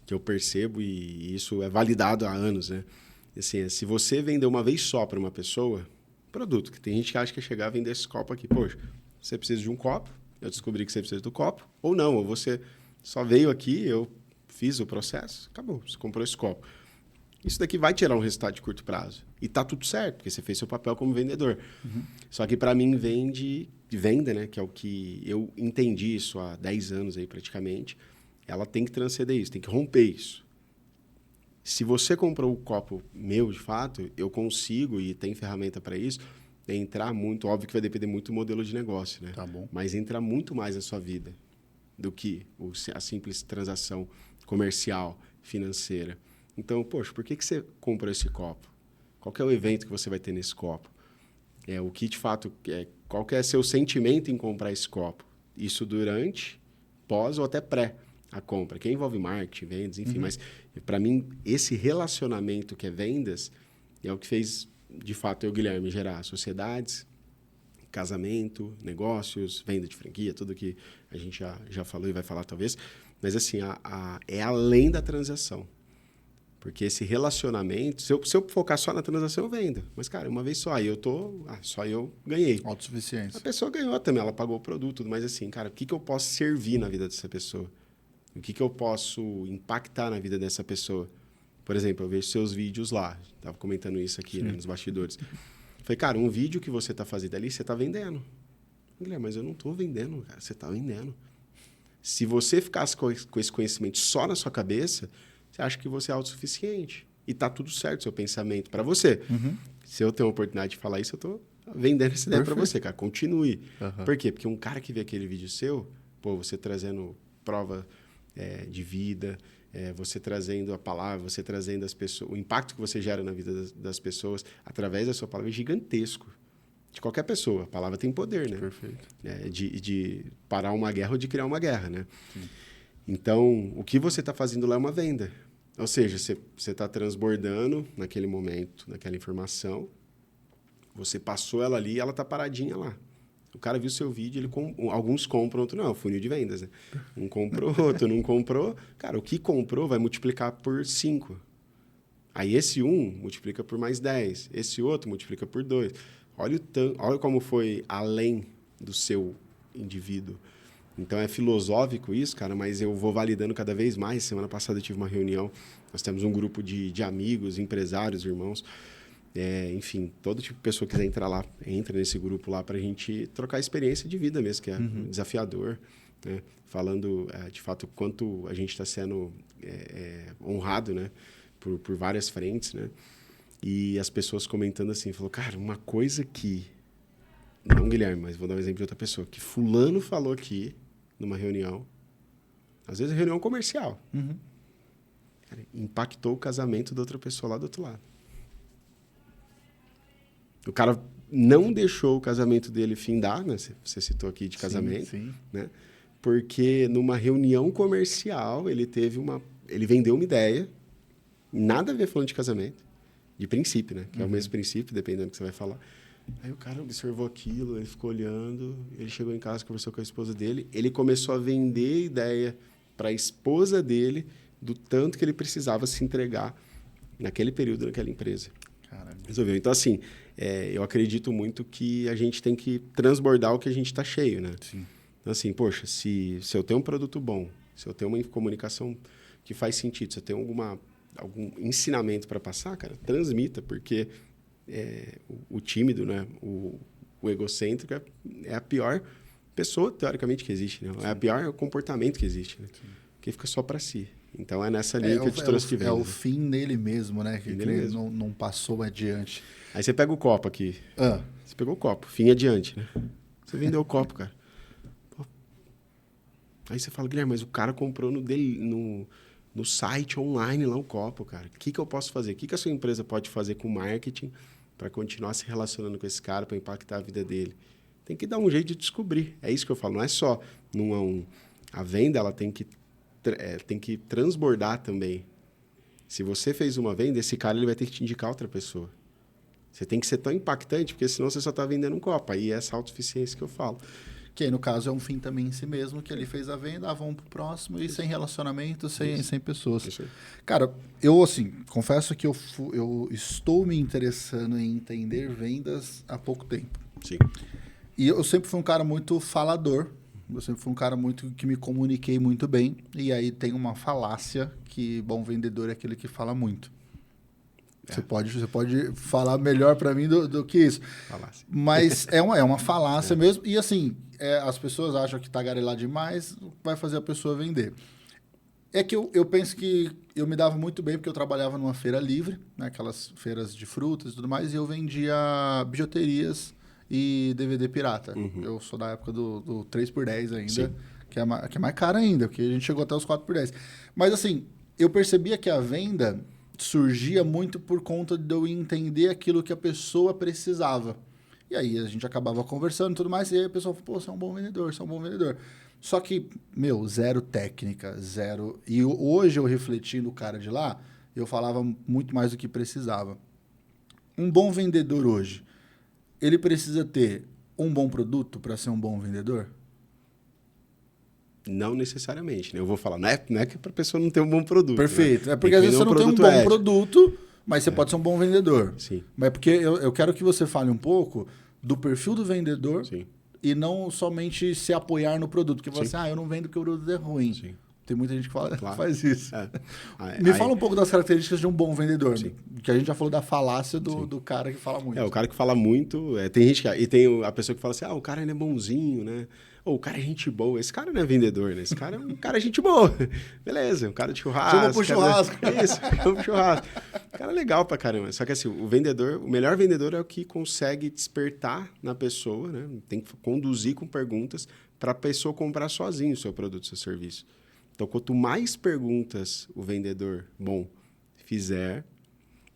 Que eu percebo e isso é validado há anos, né? Assim, se você vender uma vez só para uma pessoa, produto, que tem gente que acha que é chegar a vender esse copo aqui. Poxa, você precisa de um copo, eu descobri que você precisa do copo, ou não, ou você só veio aqui, eu fiz o processo, acabou, você comprou esse copo. Isso daqui vai tirar um resultado de curto prazo. E tá tudo certo, porque você fez seu papel como vendedor. Só que para mim venda, né, que é o que eu entendi isso há 10 anos aí praticamente, ela tem que transcender isso, tem que romper isso. Se você comprou o copo meu, de fato, eu consigo, e tem ferramenta para isso, entrar muito, óbvio que vai depender muito do modelo de negócio, né? Tá bom. Mas entrar muito mais na sua vida do que a simples transação comercial, financeira. Então, poxa, por que você comprou esse copo? Qual que é o evento que você vai ter nesse copo? O que, de fato, qual que é seu sentimento em comprar esse copo? Isso durante, pós ou até pré a compra, que envolve marketing, vendas, enfim. Mas, para mim, esse relacionamento que é vendas é o que fez, de fato, eu, Guilherme, gerar sociedades, casamento, negócios, venda de franquia, tudo que a gente já falou e vai falar talvez. Mas, assim, é além da transação. Porque esse relacionamento, se eu focar só na transação, eu vendo. Mas, cara, uma vez só, aí só eu ganhei. Autossuficiência. A pessoa ganhou também, ela pagou o produto, mas assim, cara, o que eu posso servir na vida dessa pessoa? O que eu posso impactar na vida dessa pessoa? Por exemplo, eu vejo seus vídeos lá. Estava comentando isso aqui, né, nos bastidores. Falei, cara, um vídeo que você está fazendo ali, você está vendendo. Guilherme, mas eu não estou vendendo, cara. Você está vendendo. Se você ficasse com esse conhecimento só na sua cabeça, você acha que você é autossuficiente. E está tudo certo, seu pensamento, para você. Se eu tenho a oportunidade de falar isso, eu estou vendendo essa ideia para você, cara. Continue. Por quê? Porque um cara que vê aquele vídeo seu, você trazendo prova de vida, você trazendo a palavra, você trazendo as pessoas, o impacto que você gera na vida das pessoas através da sua palavra é gigantesco. De qualquer pessoa. A palavra tem poder, né? Perfeito. De parar uma guerra ou de criar uma guerra, né? Sim. Então, o que você está fazendo lá é uma venda. Ou seja, você está transbordando naquele momento, naquela informação, você passou ela ali e ela está paradinha lá. O cara viu seu vídeo, alguns compram, outros não, funil de vendas, né? Um comprou, outro não comprou. Cara, o que comprou vai multiplicar por 5. Aí esse multiplica por mais 10. Esse outro multiplica por 2. Olha como foi além do seu indivíduo. Então, é filosófico isso, cara, mas eu vou validando cada vez mais. Semana passada eu tive uma reunião, nós temos um grupo de amigos, empresários, irmãos, enfim, todo tipo de pessoa que quiser entrar lá, entra nesse grupo lá para a gente trocar experiência de vida mesmo, que é desafiador, né? Falando, de fato, quanto a gente está sendo honrado, né? Por várias frentes, né? E as pessoas comentando assim, falou, cara, uma coisa que... Não, Guilherme, mas vou dar um exemplo de outra pessoa. Que fulano falou aqui, numa reunião, às vezes reunião comercial, cara, impactou o casamento da outra pessoa lá do outro lado. O cara não deixou o casamento dele findar, né? Você citou aqui de casamento, sim. Né? Porque numa reunião comercial ele vendeu uma ideia, nada a ver falando de casamento, de princípio, né? Que é o mesmo princípio, dependendo do que você vai falar. Aí o cara observou aquilo, ele ficou olhando, ele chegou em casa, conversou com a esposa dele, ele começou a vender ideia para a esposa dele do tanto que ele precisava se entregar naquele período, naquela empresa. Caramba. Resolveu. Então, assim, eu acredito muito que a gente tem que transbordar o que a gente está cheio, né? Sim. Então, assim, poxa, se eu tenho um produto bom, se eu tenho uma comunicação que faz sentido, se eu tenho algum ensinamento para passar, cara, transmita, porque o tímido, né? O egocêntrico é a pior pessoa, teoricamente, que existe, né? É a pior comportamento que existe, né? Porque fica só para si. Então, é nessa linha que eu te trouxe de vendas. É o fim nele mesmo, né? Que ele mesmo. Não passou adiante. Aí você pega o copo aqui. Você pegou o copo, fim adiante, né? Você vendeu o copo, cara. Pô. Aí você fala, Guilherme, mas o cara comprou no site online lá o copo, cara. O que eu posso fazer? O que a sua empresa pode fazer com marketing para continuar se relacionando com esse cara, para impactar a vida dele? Tem que dar um jeito de descobrir. É isso que eu falo. Não é só num a um. A venda, ela tem que transbordar também. Se você fez uma venda, esse cara ele vai ter que te indicar outra pessoa. Você tem que ser tão impactante, porque senão você só está vendendo um copo. Aí é essa autossuficiência que eu falo. Que aí, no caso, é um fim também em si mesmo, que ele fez a venda, vamos pro próximo, e sem relacionamento, sem pessoas. Isso aí. Cara, eu, assim, confesso que eu estou me interessando em entender vendas há pouco tempo. Sim. E eu sempre fui um cara muito falador, eu sempre fui um cara muito que me comuniquei muito bem, e aí tem uma falácia que bom vendedor é aquele que fala muito. Você pode falar melhor para mim do que isso. Falácia. Mas é uma falácia mesmo. E assim, as pessoas acham que tagarelar demais vai fazer a pessoa vender. É que eu penso que eu me dava muito bem porque eu trabalhava numa feira livre, né, aquelas feiras de frutas e tudo mais, e eu vendia bijuterias e DVD pirata. Uhum. Eu sou da época do 3x10 ainda, Sim. que é mais caro ainda, porque a gente chegou até os 4x10. Mas assim, eu percebia que a venda surgia muito por conta de eu entender aquilo que a pessoa precisava. E aí a gente acabava conversando e tudo mais, e aí a pessoa falou, pô, você é um bom vendedor, você é um bom vendedor. Só que, zero técnica, zero... E hoje eu refletindo o cara de lá, eu falava muito mais do que precisava. Um bom vendedor hoje, ele precisa ter um bom produto para ser um bom vendedor? Não necessariamente, né? Eu vou falar, não é que para a pessoa não ter um bom produto. Perfeito. Né? É porque às vezes você não tem um bom produto, mas você pode ser um bom vendedor. Sim. Mas é porque eu quero que você fale um pouco do perfil do vendedor. Sim. E não somente se apoiar no produto. Porque você, eu não vendo porque o produto é ruim. Sim. Tem muita gente que faz isso. Me fala um pouco das características de um bom vendedor. Sim. Que a gente já falou da falácia do cara que fala muito. O cara que fala muito... tem gente e tem a pessoa que fala assim, o cara ele é bonzinho, né? Ou o cara é gente boa. Esse cara não é vendedor, né? Esse cara é um cara gente boa. Beleza, um cara de churrasco. Chama pro churrasco. Isso, chama pro churrasco. O cara é legal pra caramba. Só que assim, o melhor vendedor é o que consegue despertar na pessoa, né? Tem que conduzir com perguntas para a pessoa comprar sozinho o seu produto, o seu serviço. Então, quanto mais perguntas o vendedor bom fizer,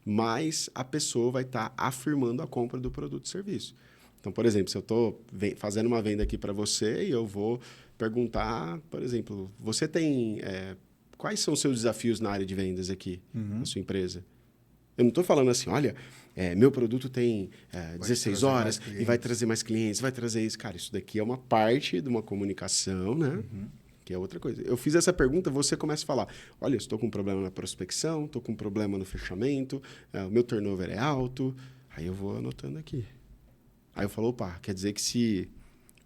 mais a pessoa vai estar afirmando a compra do produto e serviço. Então, por exemplo, se eu estou fazendo uma venda aqui para você e eu vou perguntar, por exemplo, você tem... quais são os seus desafios na área de vendas aqui, na sua empresa? Eu não estou falando assim, olha, meu produto tem 16 horas e vai trazer mais clientes, vai trazer isso. Cara, isso daqui é uma parte de uma comunicação, né? Uhum. Que é outra coisa. Eu fiz essa pergunta, você começa a falar, olha, estou com um problema na prospecção, estou com um problema no fechamento, o meu turnover é alto. Aí eu vou anotando aqui. Aí eu falo, opa, quer dizer que se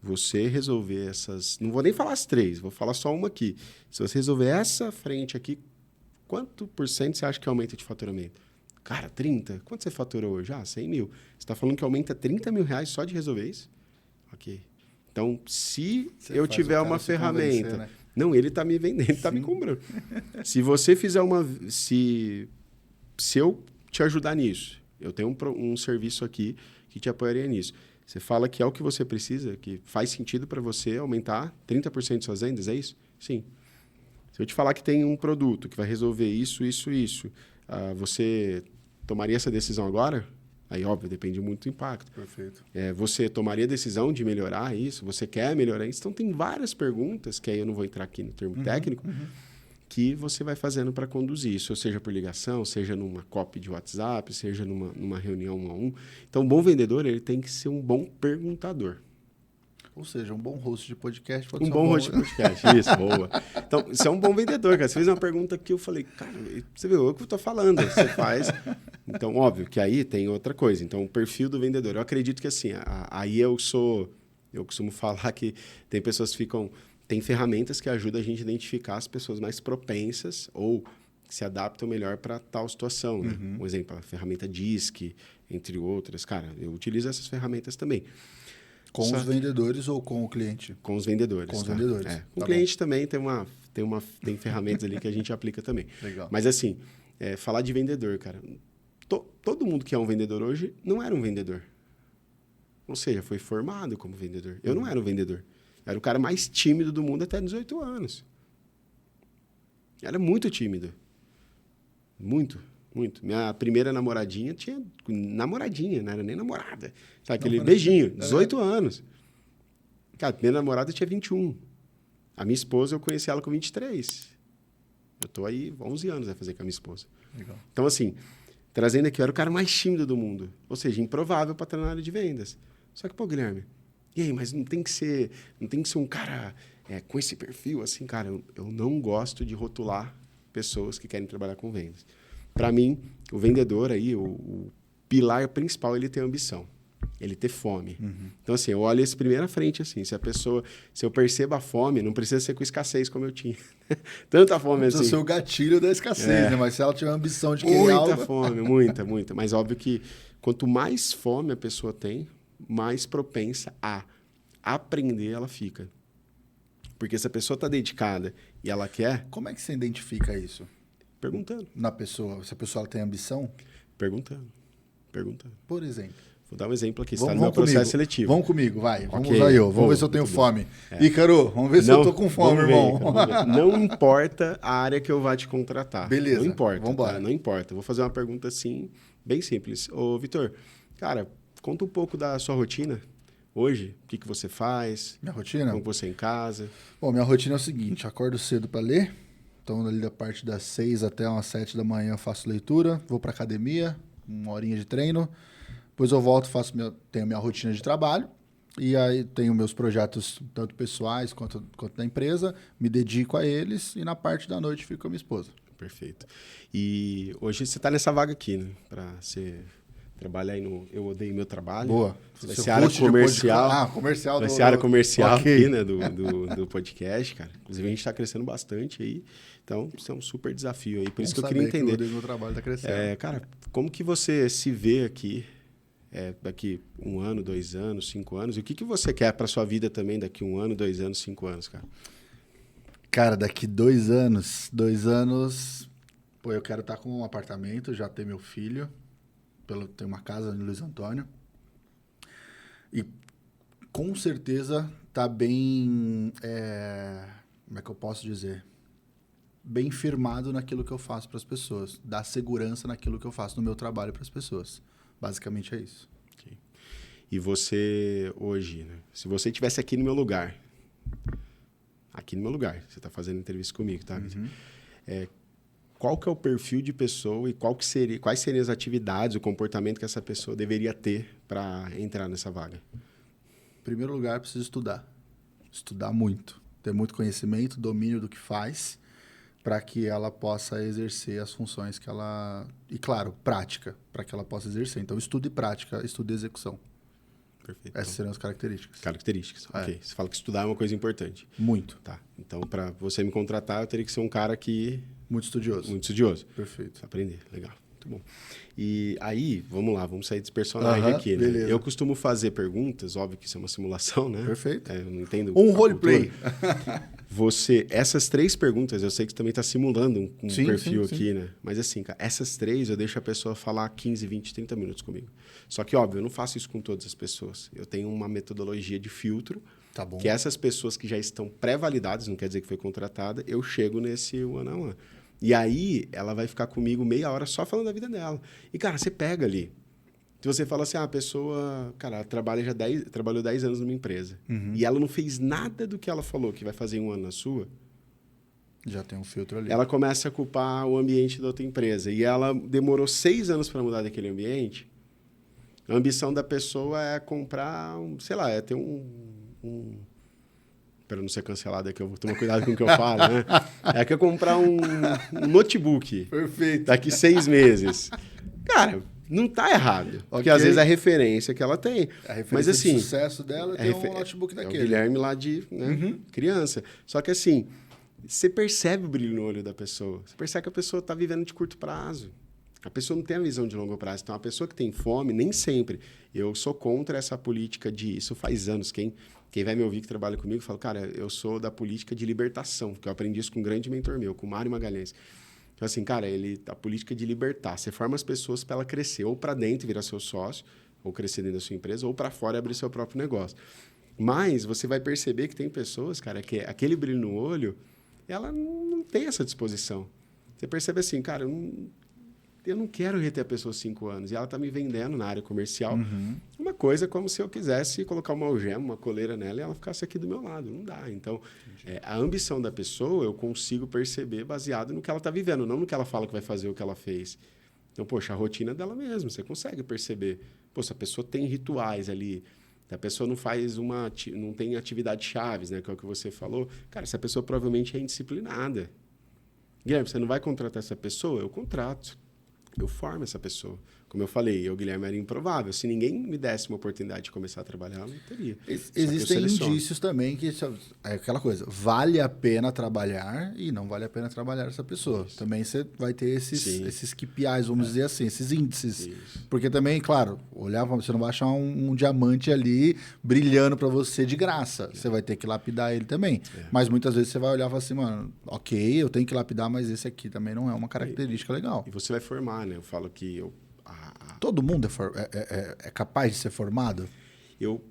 você resolver essas... Não vou nem falar as 3, vou falar só uma aqui. Se você resolver essa frente aqui, quanto por cento você acha que aumenta de faturamento? Cara, 30. Quanto você faturou hoje? 100 mil. Você está falando que aumenta 30 mil reais só de resolver isso? Ok. Então, se eu tiver uma ferramenta... Né? Não, ele está me vendendo, ele está me comprando. Se você fizer uma... Se eu te ajudar nisso, eu tenho um serviço aqui que te apoiaria nisso. Você fala que é o que você precisa, que faz sentido para você aumentar 30% de suas vendas, é isso? Sim. Se eu te falar que tem um produto que vai resolver isso, você tomaria essa decisão agora? Aí, óbvio, depende muito do impacto. Perfeito. Você tomaria a decisão de melhorar isso? Você quer melhorar isso? Então, tem várias perguntas, que aí eu não vou entrar aqui no termo técnico, que você vai fazendo para conduzir isso, seja por ligação, seja numa copy de WhatsApp, seja numa reunião 1-a-1. Então, um bom vendedor ele tem que ser um bom perguntador. Ou seja, um bom host de podcast pode ser um bom host de podcast, isso, boa. Então, você é um bom vendedor, cara. Você fez uma pergunta que eu falei, cara, você viu o que eu estou falando, você faz... Então, óbvio que aí tem outra coisa. Então, o perfil do vendedor. Eu acredito que assim, aí eu costumo falar que tem pessoas que tem ferramentas que ajudam a gente a identificar as pessoas mais propensas ou que se adaptam melhor para tal situação, né? Um exemplo, a ferramenta DISC, entre outras. Cara, eu utilizo essas ferramentas também. Com os vendedores ou com o cliente? Com os vendedores. Com os tá? vendedores. Com o cliente também tem ferramentas ali que a gente aplica também. Legal. Mas assim, falar de vendedor, cara. Todo mundo que é um vendedor hoje não era um vendedor. Ou seja, foi formado como vendedor. Eu não era um vendedor. Era o cara mais tímido do mundo até 18 anos. Era muito tímido. Muito, muito. Minha primeira namoradinha tinha... Namoradinha, não era nem namorada. Sabe, aquele beijinho, 18 anos. Cara, a primeira namorada tinha 21. A minha esposa, eu conheci ela com 23. Eu tô aí 11 anos a fazer com a minha esposa. Legal. Então, assim, trazendo aqui, eu era o cara mais tímido do mundo. Ou seja, improvável para estar na área de vendas. Só que, pô, Guilherme, e aí, mas não tem que ser um cara com esse perfil, assim, cara, eu não gosto de rotular pessoas que querem trabalhar com vendas. Para mim, o vendedor aí, o pilar principal, ele tem ambição, ele ter fome. Então, assim, eu olho esse primeiro à frente, assim, se eu percebo a fome, não precisa ser com escassez como eu tinha. Tanta fome assim. Precisa ser o gatilho da escassez, né? Mas se ela tiver a ambição de querer algo... Muita fome, muita. Mas óbvio que quanto mais fome a pessoa tem, mais propensa a aprender ela fica. Porque se a pessoa está dedicada e ela quer... Como é que você identifica isso? Perguntando. Na pessoa, se a pessoa tem ambição? Perguntando. Por exemplo? Vou dar um exemplo aqui. Você está no meu processo seletivo. Vamos comigo, vai. Vamos Okay. usar eu. Vamos ver se eu tenho fome. Ícaro, vamos ver se eu tô com fome, irmão. Não importa a área que eu vá te contratar. Beleza. Não importa. Vamos embora. Tá? Não importa. Vou fazer uma pergunta assim, bem simples. Ô, Vitor, cara, conta um pouco da sua rotina hoje. O que você faz? Minha rotina? Como você é em casa? Bom, minha rotina é o seguinte. Acordo cedo para ler. Então, ali da parte das 6 até umas 7 da manhã eu faço leitura. Vou para academia, 1 horinha de treino. Depois eu volto, tenho minha rotina de trabalho. E aí tenho meus projetos, tanto pessoais quanto da empresa. Me dedico a eles. E na parte da noite fico com a minha esposa. Perfeito. E hoje você está nessa vaga aqui, né? Para você trabalhar aí no Eu Odeio Meu Trabalho. Boa. Vai ser área comercial. Comercial. Vai ser área comercial aqui, né? Do podcast, cara. Inclusive, a gente está crescendo bastante aí. Então, isso é um super desafio aí. Por isso que eu queria entender. Que o meu trabalho está crescendo. Cara, como que você se vê aqui daqui 1 ano, 2 anos, 5 anos? E o que você quer para sua vida também daqui 1 ano, 2 anos, 5 anos, cara? Cara, daqui 2 anos... Pô, eu quero estar com um apartamento, já ter meu filho. Tenho uma casa em Luiz Antônio. E com certeza tá bem... como é que eu posso dizer? Bem firmado naquilo que eu faço para as pessoas. Dar segurança naquilo que eu faço no meu trabalho para as pessoas. Basicamente é isso. Okay. E você hoje, né? Se você estivesse aqui no meu lugar, você está fazendo entrevista comigo, tá? Qual que é o perfil de pessoa e quais seriam as atividades, o comportamento que essa pessoa deveria ter para entrar nessa vaga? Em primeiro lugar, precisa estudar. Estudar muito. Ter muito conhecimento, domínio do que faz, para que ela possa exercer as funções que ela... E, claro, prática, para que ela possa exercer. Então, estudo e prática, estudo e execução. Perfeito. Essas seriam as características. Ok. Você fala que estudar é uma coisa importante. Muito. Tá. Então, para você me contratar, eu teria que ser um cara que... Muito estudioso. Perfeito. Aprender. Legal. Muito bom. E aí, vamos lá, vamos sair desse personagem aqui, né? Beleza. Eu costumo fazer perguntas, óbvio que isso é uma simulação, né? Perfeito. Eu não entendo. Um roleplay. Essas 3 perguntas, eu sei que você também está simulando um perfil sim. aqui, né? Mas assim, cara, essas 3 eu deixo a pessoa falar 15, 20, 30 minutos comigo. Só que, óbvio, eu não faço isso com todas as pessoas. Eu tenho uma metodologia de filtro, Tá bom. que essas pessoas que já estão pré-validadas, não quer dizer que foi contratada, eu chego nesse one-on-one. E aí, ela vai ficar comigo meia hora só falando da vida dela. E, cara, você pega ali. Se você fala assim, a pessoa, cara, ela trabalhou 10 anos numa empresa. E ela não fez nada do que ela falou que vai fazer em 1 ano na sua. Já tem um filtro ali. Ela começa a culpar o ambiente da outra empresa. E ela demorou 6 anos para mudar daquele ambiente. A ambição da pessoa é comprar, é ter para não ser cancelado aqui, eu vou tomar cuidado com o que eu falo, né? É que eu comprar um notebook. Perfeito. Daqui 6 meses. Cara, não tá errado. Porque às vezes é a referência que ela tem. A referência mas, assim, de sucesso dela é ter um notebook daquele. É o Guilherme lá de criança. Só que assim, você percebe o brilho no olho da pessoa. Você percebe que a pessoa está vivendo de curto prazo. A pessoa não tem a visão de longo prazo. Então, a pessoa que tem fome, nem sempre. Eu sou contra essa política de... Isso faz anos. Quem vai me ouvir que trabalha comigo, fala, cara, eu sou da política de libertação, que eu aprendi isso com um grande mentor meu, com o Mário Magalhães. Então, assim, cara, a política de libertar. Você forma as pessoas para ela crescer, ou para dentro e virar seu sócio, ou crescer dentro da sua empresa, ou para fora e abrir seu próprio negócio. Mas você vai perceber que tem pessoas, cara, que aquele brilho no olho, ela não tem essa disposição. Você percebe assim, cara, eu não quero reter a pessoa 5 anos. E ela está me vendendo na área comercial uma coisa como se eu quisesse colocar uma algema, uma coleira nela e ela ficasse aqui do meu lado. Não dá. Então, a ambição da pessoa eu consigo perceber baseado no que ela está vivendo, não no que ela fala que vai fazer ou que ela fez. Então, poxa, a rotina dela mesma, você consegue perceber. Pô, se a pessoa tem rituais ali, se a pessoa não tem atividades chaves, né, que é o que você falou, cara, essa pessoa provavelmente é indisciplinada. Guilherme, você não vai contratar essa pessoa? Eu contrato. Eu formo essa pessoa. Como eu falei, eu, Guilherme, era improvável. Se ninguém me desse uma oportunidade de começar a trabalhar, eu não teria. Existem indícios também que é aquela coisa, vale a pena trabalhar e não vale a pena trabalhar essa pessoa. Isso. Também você vai ter esses KPIs, vamos dizer assim, esses índices. Isso. Porque também, claro, você não vai achar um diamante ali brilhando para você de graça. Você vai ter que lapidar ele também. Mas muitas vezes você vai olhar e falar assim, mano, ok, eu tenho que lapidar, mas esse aqui também não é uma característica legal. E você vai formar, né? Eu falo que todo mundo é capaz de ser formado? Eu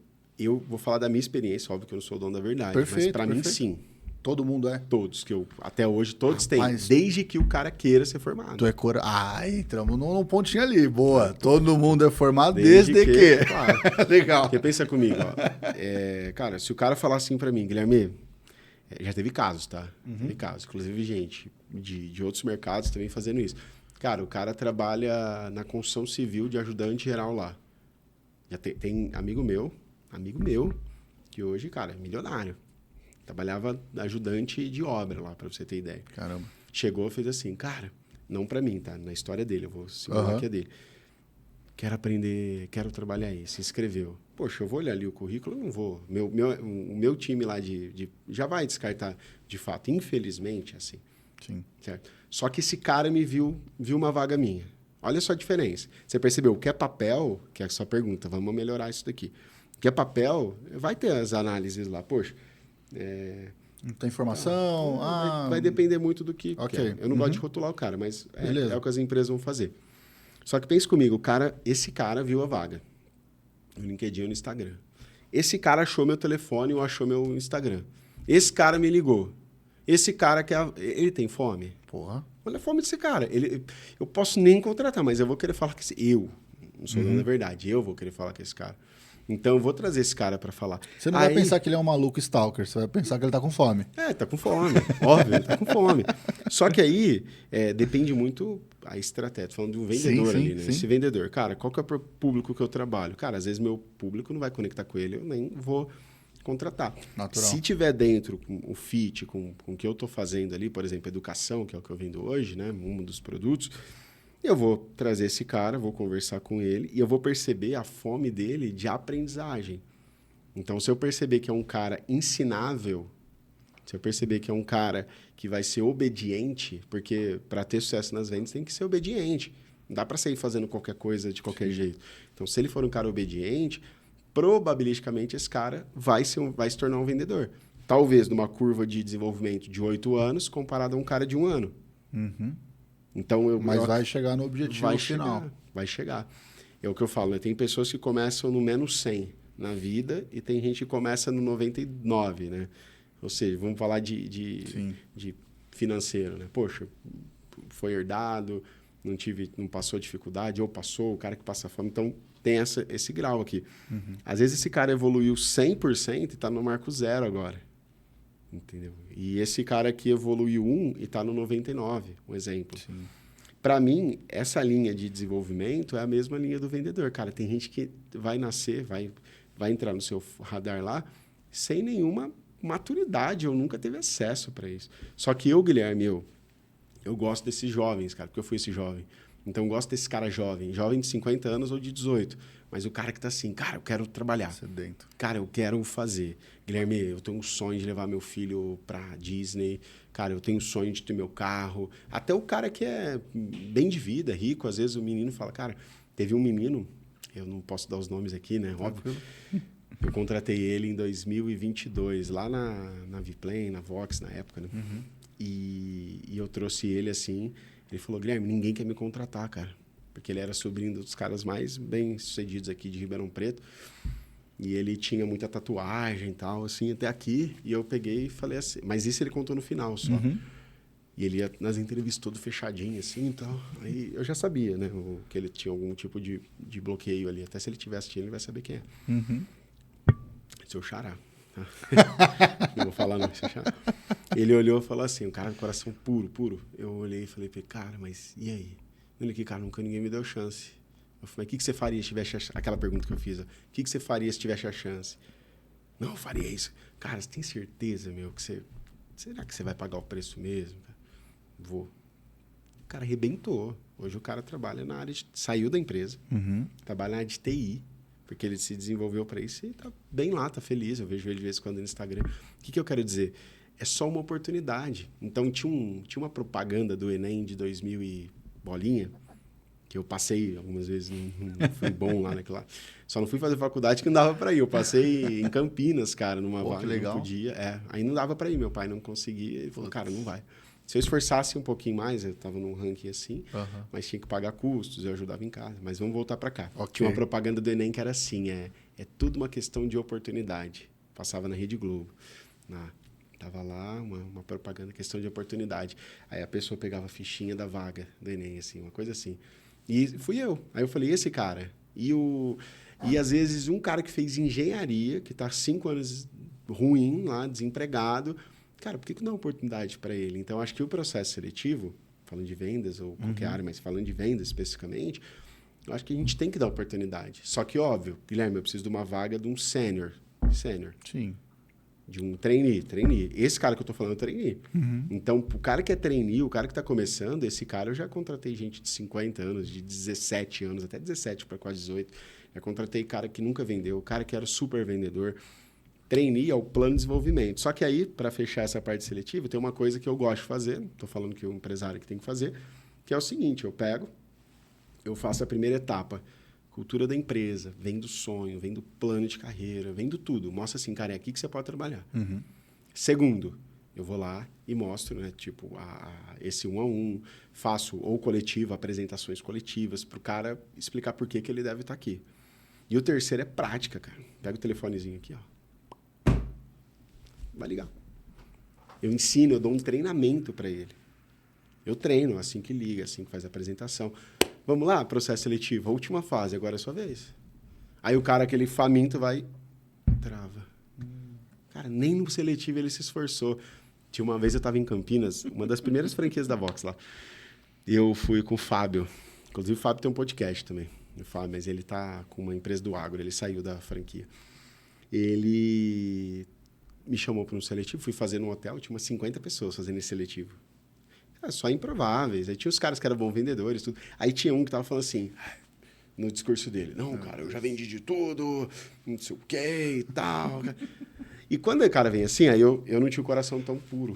vou falar da minha experiência, óbvio que eu não sou o dono da verdade, perfeito, mas para mim, sim. Todo mundo é? Todos, até hoje, todos têm, desde que o cara queira ser formado. Tu é entramos num pontinho ali, boa. Todo mundo é formado desde que... Claro. Legal. Porque pensa comigo, ó, cara, se o cara falar assim para mim, Guilherme, já teve casos, tá? Teve casos, inclusive gente de outros mercados também fazendo isso. Cara, o cara trabalha na construção civil de ajudante geral lá. Já tem amigo meu, que hoje, cara, é milionário. Trabalhava ajudante de obra lá, para você ter ideia. Caramba. Chegou e fez assim, cara, não para mim, tá? Na história dele, eu vou simular que é dele. Quero aprender, quero trabalhar aí. Se inscreveu. Poxa, eu vou olhar ali o currículo, eu não vou. O meu time lá já vai descartar de fato, infelizmente, assim. Sim. Certo? Só que esse cara me viu uma vaga minha. Olha só a diferença. Você percebeu? O que é papel, que é a sua pergunta, vamos melhorar isso daqui. O que é papel, vai ter as análises lá. Poxa, não tem informação? Vai depender muito do que okay. quer. Eu não gosto de rotular o cara, mas é o que as empresas vão fazer. Só que pense comigo, esse cara viu a vaga no LinkedIn ou no Instagram. Esse cara achou meu telefone ou achou meu Instagram. Esse cara me ligou. Esse cara ele tem fome? Porra. Olha a fome desse cara. Eu posso nem contratar, mas eu vou querer falar com eu não sou dono da verdade, eu vou querer falar com esse cara. Então, eu vou trazer esse cara para falar. Você não vai pensar que ele é um maluco stalker, você vai pensar que ele tá com fome. Tá com fome. Óbvio, ele tá com fome. Só que aí, depende muito a estratégia. Tô falando de um vendedor ali, né? Sim. Esse vendedor, cara, qual que é o público que eu trabalho? Cara, às vezes meu público não vai conectar com ele, eu nem vou contratar. Natural. Se tiver dentro com o fit, com o que eu estou fazendo ali, por exemplo, educação, que é o que eu vendo hoje, né? Um dos produtos, eu vou trazer esse cara, vou conversar com ele e eu vou perceber a fome dele de aprendizagem. Então, se eu perceber que é um cara ensinável, se eu perceber que é um cara que vai ser obediente, porque para ter sucesso nas vendas tem que ser obediente. Não dá para sair fazendo qualquer coisa de qualquer jeito. Então, se ele for um cara obediente, probabilisticamente esse cara vai se tornar um vendedor. Talvez numa curva de desenvolvimento de 8 anos comparado a um cara de 1 ano. Então, mas vai chegar no objetivo final. Vai chegar. É o que eu falo, né? Tem pessoas que começam no menos 100 na vida e tem gente que começa no 99, né? Ou seja, vamos falar de financeiro, né? Poxa, foi herdado, não passou dificuldade, ou passou, o cara que passa fome. Então, tem esse grau aqui. Às vezes, esse cara evoluiu 100% e está no marco 0 agora. Entendeu? E esse cara aqui evoluiu 1 e está no 99, um exemplo. Para mim, essa linha de desenvolvimento é a mesma linha do vendedor. Cara, tem gente que vai nascer, vai entrar no seu radar lá sem nenhuma maturidade, ou nunca teve acesso para isso. Só que eu, Guilherme, eu gosto desses jovens, cara, porque eu fui esse jovem. Então, eu gosto desse cara jovem de 50 anos ou de 18. Mas o cara que tá assim, cara, eu quero trabalhar. Sedento. Cara, eu quero fazer. Guilherme, eu tenho um sonho de levar meu filho pra Disney. Cara, eu tenho sonho de ter meu carro. Até o cara que é bem de vida, rico, às vezes o menino fala, cara, teve um menino, eu não posso dar os nomes aqui, né? Óbvio. Eu contratei ele em 2022, lá na Viplane, na Vox, na época, né? Uhum. E eu trouxe ele assim, ele falou, Guilherme, ninguém quer me contratar, cara. Porque ele era sobrinho dos caras mais bem-sucedidos aqui de Ribeirão Preto. E ele tinha muita tatuagem e tal, assim, até aqui. E eu peguei e falei assim... Mas isso ele contou no final só. Uhum. E ele ia nas entrevistas todo fechadinho, assim, e tal. Aí eu já sabia, né? Que ele tinha algum tipo de bloqueio ali. Até se ele estiver assistindo, ele vai saber quem é. Uhum. Seu xará. Não vou falar não, seu xará. Ele olhou e falou assim, um cara de coração puro, puro. Eu olhei e falei pra ele, cara, mas e aí? Ele aqui, cara, nunca ninguém me deu chance. Eu falei, o que você faria se tivesse... Aquela pergunta que eu fiz, ó. O que você faria se tivesse a chance? Não, eu faria isso. Cara, você tem certeza, meu, que você... Será que você vai pagar o preço mesmo? Vou. O cara arrebentou. Hoje o cara trabalha na área de... Saiu da empresa, trabalha na área de TI, porque ele se desenvolveu para isso e tá bem lá, tá feliz. Eu vejo ele de vez em quando no Instagram. O que eu quero dizer? É só uma oportunidade. Então, tinha uma propaganda do Enem de 2000 e bolinha, que eu passei algumas vezes, não fui bom lá naquela... Só não fui fazer faculdade que não dava para ir. Eu passei em Campinas, cara, numa vaga, que legal. não podia. Aí não dava para ir, meu pai não conseguia. Ele falou, cara, não vai. Se eu esforçasse um pouquinho mais, eu estava num ranking assim, mas tinha que pagar custos, eu ajudava em casa. Mas vamos voltar para cá. Okay. Tinha uma propaganda do Enem que era assim, é tudo uma questão de oportunidade. Passava na Rede Globo. Tava lá, uma propaganda, questão de oportunidade. Aí a pessoa pegava a fichinha da vaga do Enem, assim, uma coisa assim. E fui eu. Aí eu falei, esse cara. E às vezes um cara que fez engenharia, que está 5 anos ruim lá, desempregado, cara, por que não dá oportunidade para ele? Então, acho que o processo seletivo, falando de vendas ou qualquer área, mas falando de vendas especificamente, eu acho que a gente tem que dar oportunidade. Só que, óbvio, Guilherme, eu preciso de uma vaga de um sênior. Sim. De um trainee. Esse cara que eu tô falando é trainee. Então, o cara que é trainee, o cara que está começando, esse cara eu já contratei gente de 50 anos, de 17 anos, até 17 para quase 18. Já contratei cara que nunca vendeu, cara que era super vendedor. Trainee é o plano de desenvolvimento. Só que aí, para fechar essa parte seletiva, tem uma coisa que eu gosto de fazer, estou falando que o empresário que tem que fazer, que é o seguinte, eu faço a primeira etapa, cultura da empresa, vem do sonho, vem do plano de carreira, vem do tudo. Mostra assim, cara, é aqui que você pode trabalhar. Segundo, eu vou lá e mostro, né, tipo, esse 1-a-1, faço ou coletivo, apresentações coletivas, para o cara explicar por que ele deve estar aqui. E o terceiro é prática, cara. Pega o telefonezinho aqui, ó. Vai ligar. Eu ensino, eu dou um treinamento para ele. Eu treino assim que liga, assim que faz a apresentação. Vamos lá, processo seletivo, a última fase, agora é a sua vez. Aí o cara, aquele faminto, vai... Trava. Cara, nem no seletivo ele se esforçou. Tinha uma vez eu estava em Campinas, uma das primeiras franquias da Vox lá. E eu fui com o Fábio. Inclusive o Fábio tem um podcast também. O Fábio, mas ele tá com uma empresa do agro, ele saiu da franquia. Ele me chamou para um seletivo, fui fazer num hotel, tinha umas 50 pessoas fazendo esse seletivo. Só improváveis. Aí tinha os caras que eram bons vendedores, tudo. Aí tinha um que tava falando assim, no discurso dele, não, cara, eu já vendi de tudo, não sei o quê e tal. E quando o cara vem assim, aí eu não tinha o coração tão puro.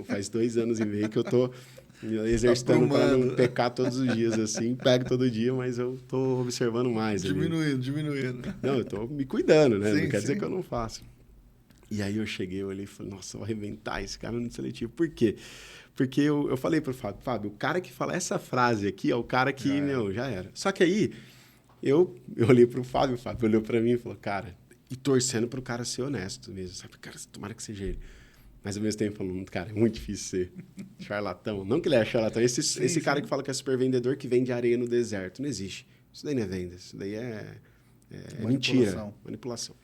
Faz 2 anos e meio que eu tô exercitando para não pecar todos os dias, assim. Pego todo dia, mas eu tô observando mais. Diminuindo. Não, eu tô me cuidando, né? Sim, não quer dizer que eu não faço. E aí eu cheguei, eu olhei e falei, nossa, eu vou arrebentar esse cara no seletivo. Por quê? Porque eu falei pro Fábio, o cara que fala essa frase aqui é o cara que, já era. Só que aí, eu olhei pro Fábio, o Fábio olhou pra mim e falou, cara, e torcendo pro cara ser honesto mesmo, sabe? Cara, tomara que seja ele. Mas ao mesmo tempo falando, cara, é muito difícil ser charlatão. Não que ele é charlatão, esse cara que fala que é super vendedor que vende areia no deserto, não existe. Isso daí não é venda, isso daí é mentira, manipulação.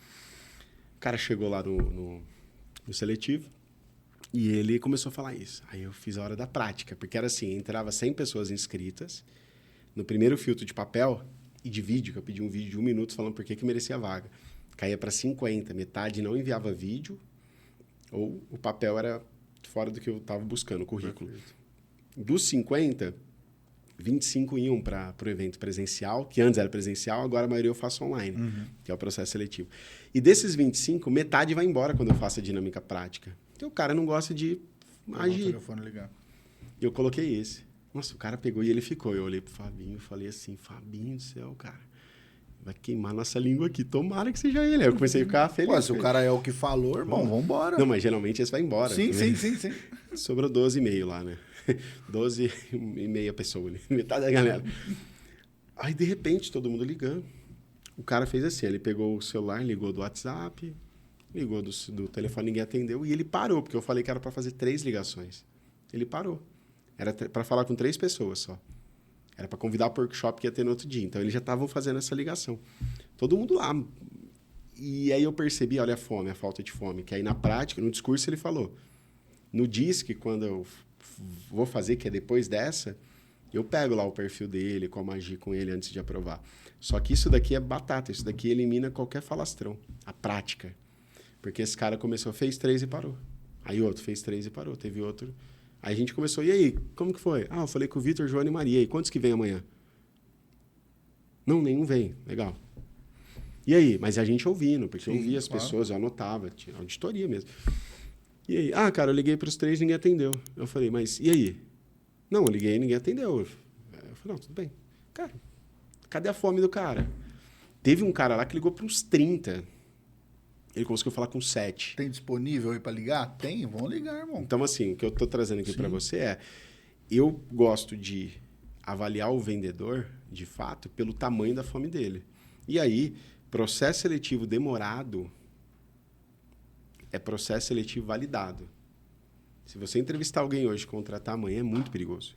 O cara chegou lá no seletivo e ele começou a falar isso. Aí eu fiz a hora da prática, porque era assim, entrava 100 pessoas inscritas, no primeiro filtro de papel e de vídeo, que eu pedi um vídeo de 1 minuto falando por que merecia a vaga. Caía para 50, metade não enviava vídeo, ou o papel era fora do que eu estava buscando, o currículo. Perfeito. Dos 50, 25 iam para o evento presencial, que antes era presencial, agora a maioria eu faço online, que é o processo seletivo. E desses 25, metade vai embora quando eu faço a dinâmica prática. Porque o cara não gosta de agir. O telefone ligar. E eu coloquei esse. Nossa, o cara pegou e ele ficou. Eu olhei pro Fabinho e falei assim, Fabinho do céu, cara, vai queimar nossa língua aqui. Tomara que seja ele. Aí eu comecei a ficar feliz. Pô, se o cara é o que falou, irmão, vambora. Não, mas geralmente esse vai embora. Sim. Sobrou 12,5 lá, né? 12,5 pessoas ali. Metade da galera. Aí, de repente, todo mundo ligando. O cara fez assim, ele pegou o celular, ligou do WhatsApp, ligou do telefone, ninguém atendeu. E ele parou, porque eu falei que era para fazer 3 ligações. Ele parou. Era para falar com 3 pessoas só. Era para convidar para o workshop que ia ter no outro dia. Então, eles já estavam fazendo essa ligação. Todo mundo lá. E aí eu percebi, olha a fome, a falta de fome. Que aí, na prática, no discurso, ele falou. No DISC, quando eu vou fazer, que é depois dessa, eu pego lá o perfil dele, como agir com ele antes de aprovar. Só que isso daqui é batata. Isso daqui elimina qualquer falastrão. A prática. Porque esse cara começou, fez 3 e parou. Aí outro fez 3 e parou. Teve outro... Aí a gente começou, e aí, como que foi? Ah, eu falei com o Vitor, Joana e Maria. E quantos que vem amanhã? Não, nenhum vem. Legal. E aí? Mas a gente ouvindo, porque eu ouvia as pessoas, eu anotava, tinha auditoria mesmo. E aí? Ah, cara, eu liguei para os 3 e ninguém atendeu. Eu falei, mas e aí? Não, eu liguei e ninguém atendeu. Eu falei, não, tudo bem. Cara, cadê a fome do cara? Teve um cara lá que ligou para uns 30. Ele conseguiu falar com 7. Tem disponível aí para ligar? Tem, vamos ligar, irmão. Então, assim, o que eu estou trazendo aqui para você é... Eu gosto de avaliar o vendedor, de fato, pelo tamanho da fome dele. E aí, processo seletivo demorado é processo seletivo validado. Se você entrevistar alguém hoje e contratar amanhã, é muito perigoso.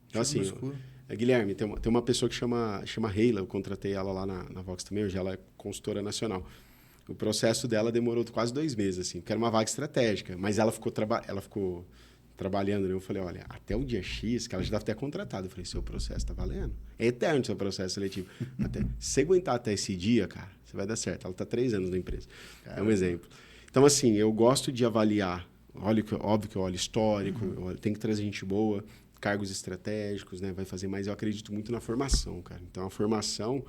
Então, assim, Guilherme, tem uma pessoa que chama Reila, eu contratei ela lá na Vox também, hoje ela é consultora nacional. O processo dela demorou quase 2 meses, assim, porque era uma vaga estratégica, mas ela ficou trabalhando, né? Eu falei, olha, até o dia X, que ela já deve ter contratado. Eu falei, seu processo está valendo. É eterno o seu processo seletivo. Se você aguentar até esse dia, cara, você vai dar certo. Ela está 3 anos na empresa. É um exemplo. Então, assim, eu gosto de avaliar, óbvio que eu olho histórico, tem que trazer gente boa, cargos estratégicos, né? Vai fazer mais. Eu acredito muito na formação, cara. Então, a formação,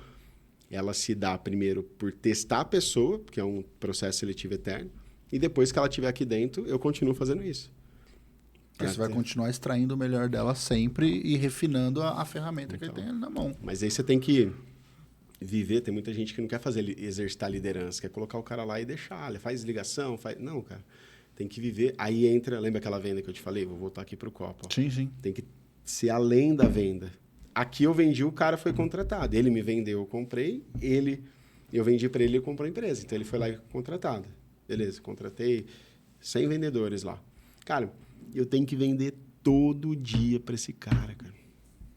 ela se dá primeiro por testar a pessoa, porque é um processo seletivo eterno, e depois que ela estiver aqui dentro, eu continuo fazendo isso. Você vai continuar extraindo o melhor dela sempre e refinando a ferramenta que ele tem ali na mão. Mas aí você tem que viver, tem muita gente que não quer exercitar liderança, quer colocar o cara lá e deixar, faz ligação, faz... Não, cara, tem que viver. Aí entra, lembra aquela venda que eu te falei? Vou voltar aqui para o copo. Ó. Sim. Tem que ser além da venda. Aqui eu vendi, o cara foi contratado. Ele me vendeu, eu comprei. Eu vendi para ele, ele comprou a empresa. Então, ele foi lá e contratado. Beleza, contratei 100 vendedores lá. Cara, eu tenho que vender todo dia para esse cara.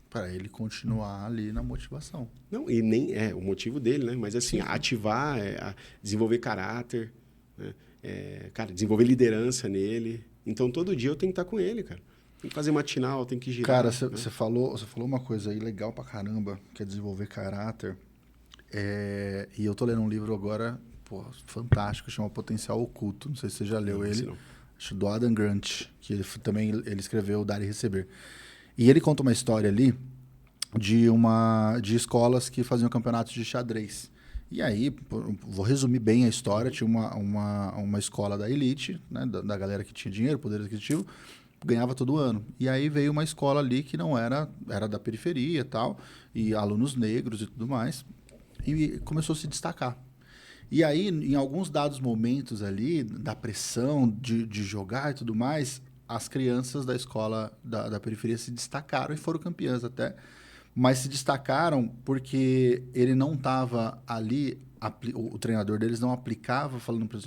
Para ele continuar ali na motivação. Não, e nem é o motivo dele, né? Mas assim, ativar, desenvolver caráter, né? Cara, desenvolver liderança nele. Então, todo dia eu tenho que estar com ele, cara. Tem que fazer matinal, tem que girar. Cara, você falou uma coisa aí legal pra caramba, que é desenvolver caráter. E eu tô lendo um livro agora, fantástico, chama Potencial Oculto. Não sei se você já leu ele. Não. Acho do Adam Grant, que ele escreveu Dar e Receber. E ele conta uma história ali de escolas que faziam campeonatos de xadrez. E aí, vou resumir bem a história, tinha uma escola da elite, né, da galera que tinha dinheiro, poder aquisitivo, ganhava todo ano. E aí veio uma escola ali que não era da periferia e tal, e alunos negros e tudo mais, e começou a se destacar. E aí, em alguns dados momentos ali, da pressão de jogar e tudo mais, as crianças da escola da periferia se destacaram e foram campeãs até. Mas se destacaram porque ele não estava ali, o treinador deles não aplicava falando para eles,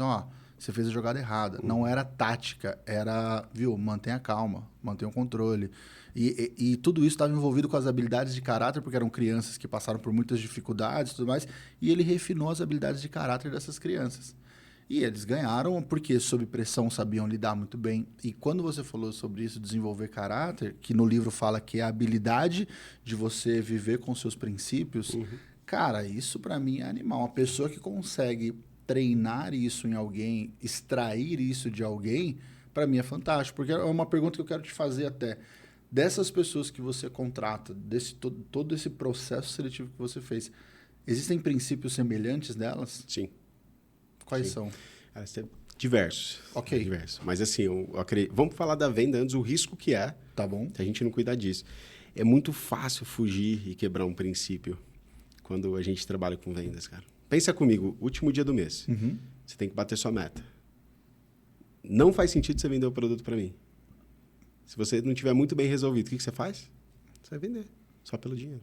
você fez a jogada errada. Não era tática, era, mantenha a calma, mantenha o controle. E tudo isso estava envolvido com as habilidades de caráter, porque eram crianças que passaram por muitas dificuldades e tudo mais, e ele refinou as habilidades de caráter dessas crianças. E eles ganharam porque, sob pressão, sabiam lidar muito bem. E quando você falou sobre isso, desenvolver caráter, que no livro fala que é a habilidade de você viver com seus princípios, cara, isso para mim é animal. Uma pessoa que consegue treinar isso em alguém, extrair isso de alguém, para mim é fantástico. Porque é uma pergunta que eu quero te fazer até. Dessas pessoas que você contrata, todo esse processo seletivo que você fez, existem princípios semelhantes delas? Sim. Quais Sim. são? Diversos. Ok. Diversos. Mas assim, eu acredito... Vamos falar da venda antes, o risco que é, Tá bom. se a gente não cuidar disso. É muito fácil fugir e quebrar um princípio quando a gente trabalha com vendas, cara. Pensa comigo, último dia do mês. Você tem que bater sua meta. Não faz sentido você vender o produto para mim. Se você não tiver muito bem resolvido, o que você faz? Você vai vender, só pelo dinheiro.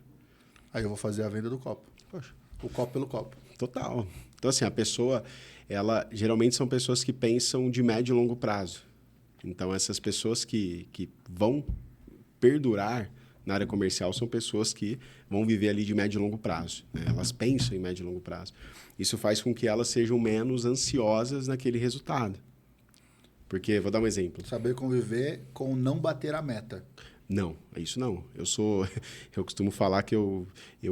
Aí eu vou fazer a venda do copo. Poxa. O copo pelo copo. Total. Então, assim, a pessoa, geralmente são pessoas que pensam de médio e longo prazo. Então, essas pessoas que vão perdurar na área comercial são pessoas que vão viver ali de médio e longo prazo. Né? Elas pensam em médio e longo prazo. Isso faz com que elas sejam menos ansiosas naquele resultado. Porque, vou dar um exemplo. Saber conviver com não bater a meta. Não, isso não. Eu costumo falar que eu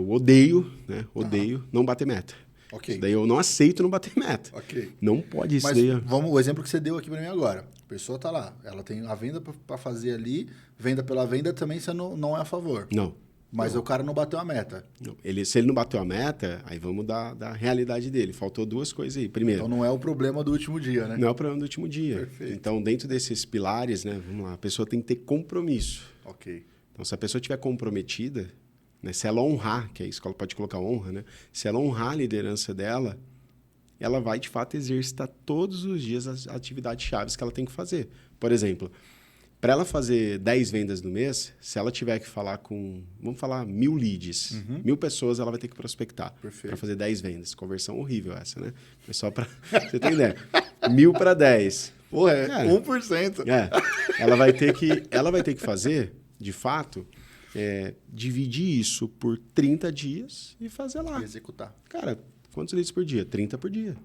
odeio, né? Odeio não bater meta. Ok. Isso daí eu não aceito não bater meta. Ok. Não pode isso Mas daí. o exemplo que você deu aqui para mim agora. A pessoa tá lá, ela tem a venda para fazer ali, venda pela venda também você não é a favor. Não. Mas o cara não bateu a meta. Não. Se ele não bateu a meta, aí vamos da realidade dele. Faltou duas coisas aí. Primeiro, Então não é o problema do último dia, né? não é o problema do último dia. Perfeito. Então, dentro desses pilares, né? Vamos lá, a pessoa tem que ter compromisso. Ok. Então, se a pessoa estiver comprometida, né, se ela honrar, que a escola pode colocar honra, né? Se ela honrar a liderança dela, ela vai, de fato, exercitar todos os dias as atividades chaves que ela tem que fazer. Por exemplo, para ela fazer 10 vendas no mês, se ela tiver que falar com, vamos falar, 1.000 leads, 1.000 pessoas ela vai ter que prospectar para fazer 10 vendas. Conversão horrível essa, né? Mas só para você ter ideia. 1.000 para 10. Pô, é Cara, 1%. Ela vai ter que fazer, de fato, dividir isso por 30 dias e fazer lá. E executar. Cara, quantos leads por dia? 30 por dia.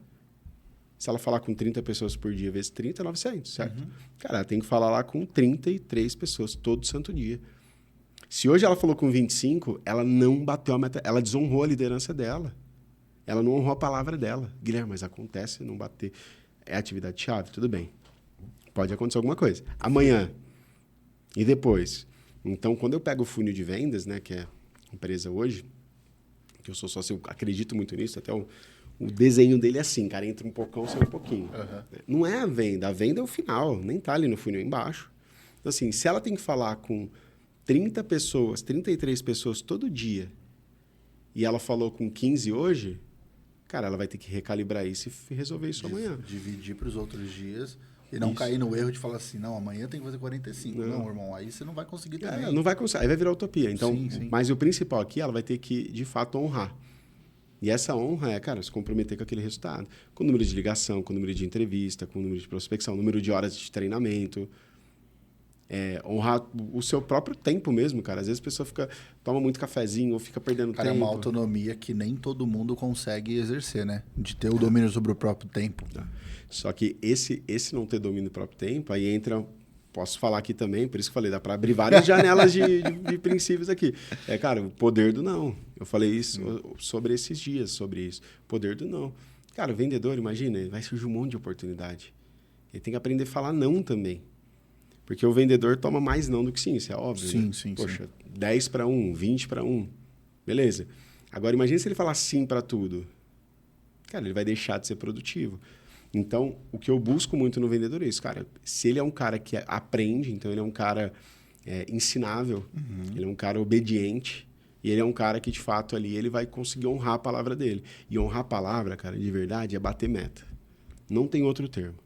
Se ela falar com 30 pessoas por dia vezes 30, 900, certo? Cara, ela tem que falar lá com 33 pessoas todo santo dia. Se hoje ela falou com 25, ela não bateu a meta, ela desonrou a liderança dela. Ela não honrou a palavra dela. Guilherme, mas acontece não bater. É atividade-chave? Tudo bem. Pode acontecer alguma coisa. Amanhã. E depois? Então, quando eu pego o funil de vendas, né, que é a empresa hoje, que eu sou sócio, eu acredito muito nisso, até o desenho dele é assim, cara, entra um pouquinho, sai um pouquinho. Não é a venda é o final, nem tá ali no funil embaixo. Então, assim, se ela tem que falar com 30 pessoas, 33 pessoas todo dia, e ela falou com 15 hoje, cara, ela vai ter que recalibrar isso e resolver isso amanhã. Dividir para os outros dias e não cair no erro de falar assim, não, amanhã tem que fazer 45. Não, irmão, aí você não vai conseguir também. Não vai conseguir, aí vai virar utopia. Então, Sim. Mas o principal aqui, ela vai ter que, de fato, honrar. E essa honra é, cara, se comprometer com aquele resultado. Com o número de ligação, com o número de entrevista, com o número de prospecção, número de horas de treinamento. Honrar o seu próprio tempo mesmo, cara. Às vezes a pessoa toma muito cafezinho ou fica perdendo Cara, tempo. é uma autonomia que nem todo mundo consegue exercer, né? De ter o domínio sobre o próprio tempo. Só que esse não ter domínio do próprio tempo, aí entra... Posso falar aqui também, por isso que eu falei, dá para abrir várias janelas de princípios aqui. Cara, o poder do não. Eu falei isso sobre esses dias, sobre isso. Poder do não. Cara, o vendedor, imagina, vai surgir um monte de oportunidade. Ele tem que aprender a falar não também. Porque o vendedor toma mais não do que sim, isso é óbvio. Sim, né? sim, Poxa, sim. 10 para 1, 20 para 1. Beleza. Agora, imagina se ele falar sim para tudo. Cara, ele vai deixar de ser produtivo. Então, o que eu busco muito no vendedor é isso, cara. Se ele é um cara que aprende, então ele é um cara ensinável, ele é um cara obediente, e ele é um cara que, de fato, ali ele vai conseguir honrar a palavra dele. E honrar a palavra, cara, de verdade, é bater meta. Não tem outro termo.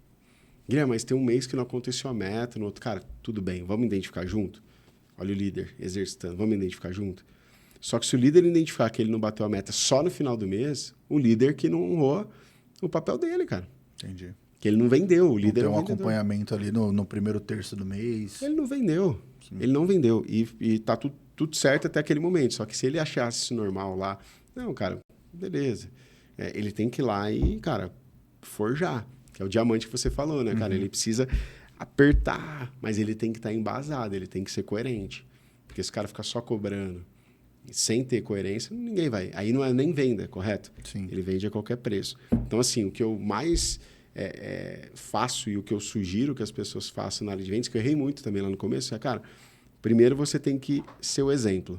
Guilherme, mas tem um mês que não aconteceu a meta, no outro... Cara, tudo bem, vamos identificar junto? Olha o líder exercitando, vamos identificar junto? Só que se o líder identificar que ele não bateu a meta só no final do mês, o líder que não honrou o papel dele, cara. Entendi. Que ele não vendeu, o líder tem um vendedor. acompanhamento ali no primeiro terço do mês. Ele não vendeu. Sim. Ele não vendeu. E tá tudo certo até aquele momento. Só que se ele achasse isso normal lá, não, cara, beleza. Ele tem que ir lá e, cara, forjar. Que é o diamante que você falou, né, cara? Ele precisa apertar, mas ele tem que estar embasado, ele tem que ser coerente. Porque se o cara ficar só cobrando sem ter coerência, ninguém vai. Aí não é nem venda, correto? Sim. Ele vende a qualquer preço. Então, assim, o que eu mais faço e o que eu sugiro que as pessoas façam na área de vendas, que eu errei muito também lá no começo, cara, Primeiro, você tem que ser o exemplo.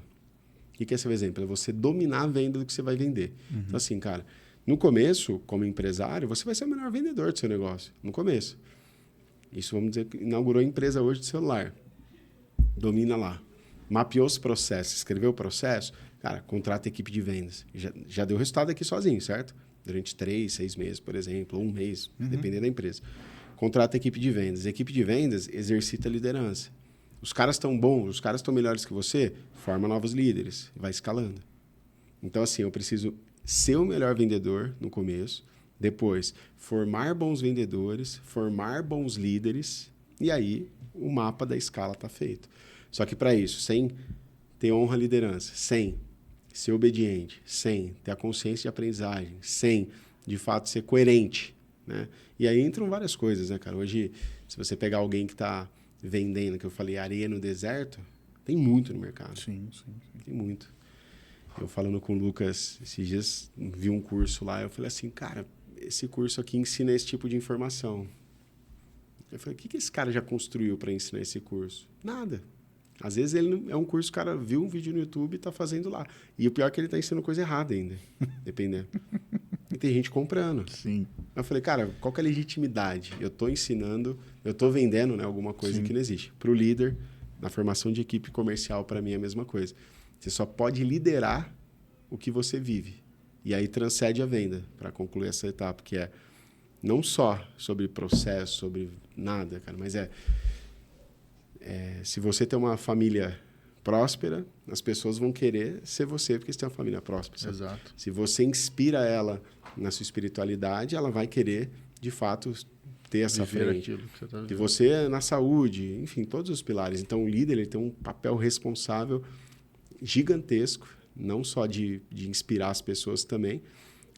O que é ser o exemplo? É você dominar a venda do que você vai vender. Então, assim, cara, no começo, como empresário, você vai ser o melhor vendedor do seu negócio. No começo. Isso, vamos dizer, que inaugurou a empresa hoje de celular. Domina lá. Mapeou os processos, escreveu o processo. Cara, contrata a equipe de vendas. Já deu resultado aqui sozinho, certo? Durante 3, 6 meses, por exemplo, ou 1 mês, dependendo da empresa. Contrata a equipe de vendas. A equipe de vendas exercita a liderança. Os caras estão bons, os caras estão melhores que você, forma novos líderes, vai escalando. Então, assim, eu preciso ser o melhor vendedor no começo, depois formar bons vendedores, formar bons líderes, e aí o mapa da escala está feito. Só que para isso, sem ter honra à liderança, sem ser obediente, sem ter a consciência de aprendizagem, sem, de fato, ser coerente, né? E aí entram várias coisas, né, cara? Hoje, se você pegar alguém que está vendendo, que eu falei, areia no deserto, tem muito no mercado. Sim. Tem muito. Eu falando com o Lucas, esses dias, vi um curso lá, eu falei assim, cara, esse curso aqui ensina esse tipo de informação. Eu falei, o que esse cara já construiu para ensinar esse curso? Nada. Às vezes ele é um curso, o cara viu um vídeo no YouTube e está fazendo lá. E o pior é que ele está ensinando coisa errada ainda, dependendo. E tem gente comprando. Sim. Eu falei, cara, qual que é a legitimidade? Eu estou ensinando, eu estou vendendo, né, alguma coisa que não existe. Para o líder, na formação de equipe comercial, para mim é a mesma coisa. Você só pode liderar o que você vive. E aí transcende a venda, para concluir essa etapa, que é não só sobre processo, sobre nada, cara, mas se você tem uma família próspera, as pessoas vão querer ser você porque você tem uma família próspera. Sabe? Exato. Se você inspira ela na sua espiritualidade, ela vai querer, de fato, ter essa frente. Aquilo que você tá E vivendo. você na saúde, enfim, todos os pilares. Então, o líder ele tem um papel responsável gigantesco, não só de inspirar as pessoas também,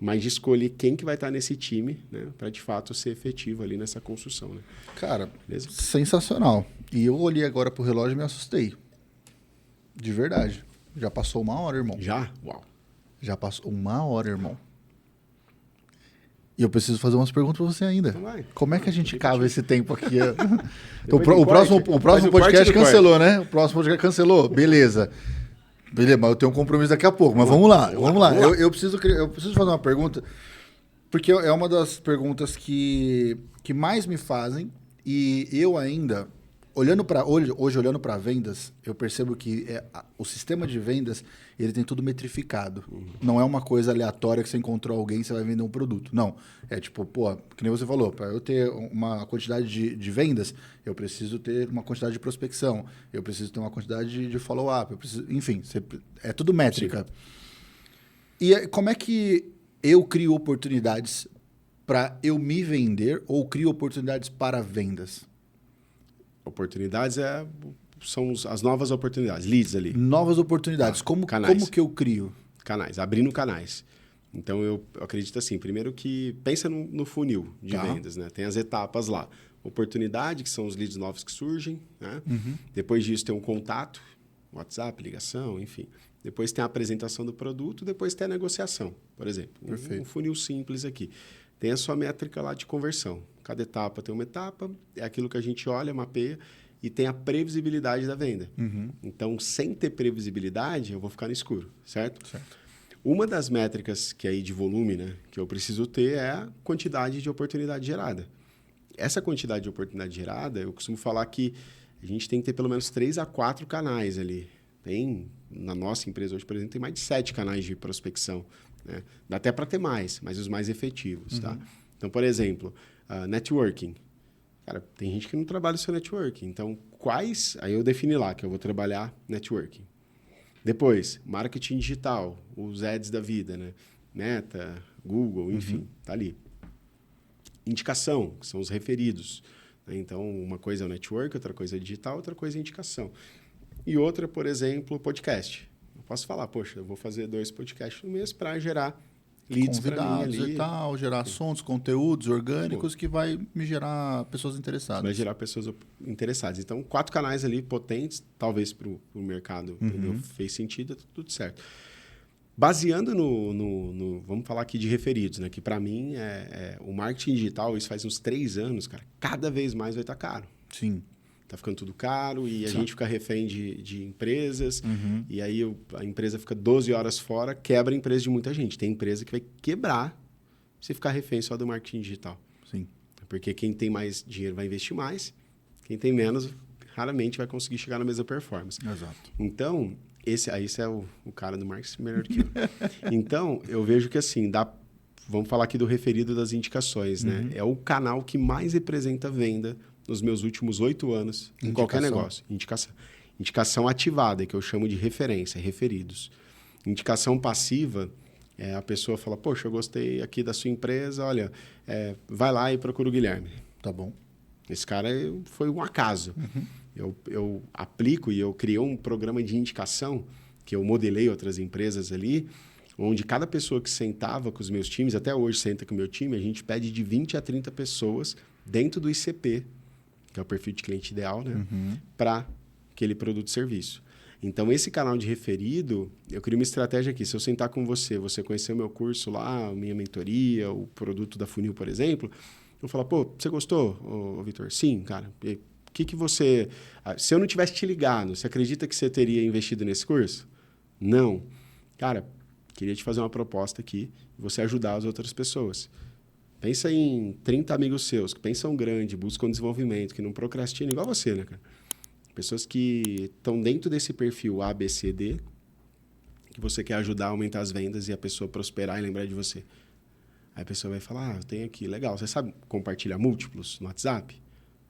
mas de escolher quem que vai estar nesse time, né, para, de fato, ser efetivo ali nessa construção. Né? Cara, Beleza? sensacional. E eu olhei agora pro relógio e me assustei. De verdade. Já passou 1 hora, irmão. Já? Uau. Já passou 1 hora, irmão. E eu preciso fazer umas perguntas pra você ainda. Então vai. Como é que a gente Fica cava esse tempo aqui? Depois o do próximo corte. o próximo Faz o corte podcast do cancelou, né? O próximo podcast cancelou. Beleza. Beleza, mas eu tenho um compromisso daqui a pouco. Mas vamos lá. Eu preciso fazer uma pergunta, porque é uma das perguntas que mais me fazem. E eu ainda, hoje olhando para vendas, eu percebo que o sistema de vendas ele tem tudo metrificado. Não é uma coisa aleatória que você encontrou alguém e você vai vender um produto. Não. É tipo, pô, que nem você falou, para eu ter uma quantidade de vendas, eu preciso ter uma quantidade de prospecção, eu preciso ter uma quantidade de follow-up, enfim, é tudo métrica. Sim. E como é que eu crio oportunidades para eu me vender ou crio oportunidades para vendas? Oportunidades são as novas oportunidades, leads ali. Novas oportunidades. Como que eu crio? Canais, abrindo canais. Então, eu acredito assim, primeiro que pensa no funil de vendas, né? Tem as etapas lá. Oportunidade, que são os leads novos que surgem, né? Depois disso tem um contato, WhatsApp, ligação, enfim. Depois tem a apresentação do produto, depois tem a negociação, por exemplo. Um funil simples aqui. Tem a sua métrica lá de conversão. Cada etapa tem uma etapa, é aquilo que a gente olha, mapeia, e tem a previsibilidade da venda. Então, sem ter previsibilidade, eu vou ficar no escuro, certo? Uma das métricas que aí de volume, né, que eu preciso ter é a quantidade de oportunidade gerada. Essa quantidade de oportunidade gerada, eu costumo falar que a gente tem que ter pelo menos 3 a 4 canais ali. Na nossa empresa hoje, por exemplo, tem mais de 7 canais de prospecção. Né? Dá até para ter mais, mas os mais efetivos. Tá? Então, por exemplo, networking. Cara, tem gente que não trabalha o seu networking. Então, aí eu defini lá que eu vou trabalhar networking. Depois, marketing digital, os ads da vida, né? Meta, Google, enfim, tá ali. Indicação, que são os referidos. Né? Então, uma coisa é o network, outra coisa é digital, outra coisa é indicação. E outra, por exemplo, podcast. Eu posso falar, poxa, eu vou fazer 2 podcasts no mês para gerar leads para mim ali. E tal, gerar assuntos, conteúdos orgânicos que vai me gerar pessoas interessadas. Vai gerar pessoas interessadas. Então, 4 canais ali potentes, talvez para o mercado entendeu? Fez sentido, tudo certo. Baseando no vamos falar aqui de referidos, né? Que para mim o marketing digital, isso faz uns 3 anos, cara, cada vez mais vai estar caro. Sim. tá ficando tudo caro e a gente fica refém de empresas. E aí a empresa fica 12 horas fora, quebra a empresa de muita gente. Tem empresa que vai quebrar se ficar refém só do marketing digital. Sim. Porque quem tem mais dinheiro vai investir mais, quem tem menos raramente vai conseguir chegar na mesma performance. Exato. Então, esse é o cara do marketing melhor do que eu. Então, eu vejo que assim, vamos falar aqui do referido das indicações, né? É o canal que mais representa venda nos meus últimos 8 anos em qualquer negócio. Indicação ativada, que eu chamo de referência, referidos. Indicação passiva, a pessoa fala, poxa, eu gostei aqui da sua empresa, olha, vai lá e procura o Guilherme. Tá bom. Esse cara foi um acaso. Eu aplico e eu criei um programa de indicação, que eu modelei outras empresas ali, onde cada pessoa que sentava com os meus times, até hoje senta com o meu time, a gente pede de 20 a 30 pessoas dentro do ICP, que é o perfil de cliente ideal, né? Para aquele produto e serviço. Então, esse canal de referido, eu crio uma estratégia aqui. Se eu sentar com você conhecer o meu curso lá, a minha mentoria, o produto da Funil, por exemplo, eu falo, pô, você gostou, Vitor? Sim, cara. O que você... Se eu não tivesse te ligado, você acredita que você teria investido nesse curso? Não. Cara, queria te fazer uma proposta aqui e você ajudar as outras pessoas. Pensa em 30 amigos seus que pensam grande, buscam desenvolvimento, que não procrastinam, igual você, né, cara? Pessoas que estão dentro desse perfil A, B, C, D, que você quer ajudar a aumentar as vendas e a pessoa prosperar e lembrar de você. Aí a pessoa vai falar, eu tenho aqui, legal, você sabe compartilhar múltiplos no WhatsApp?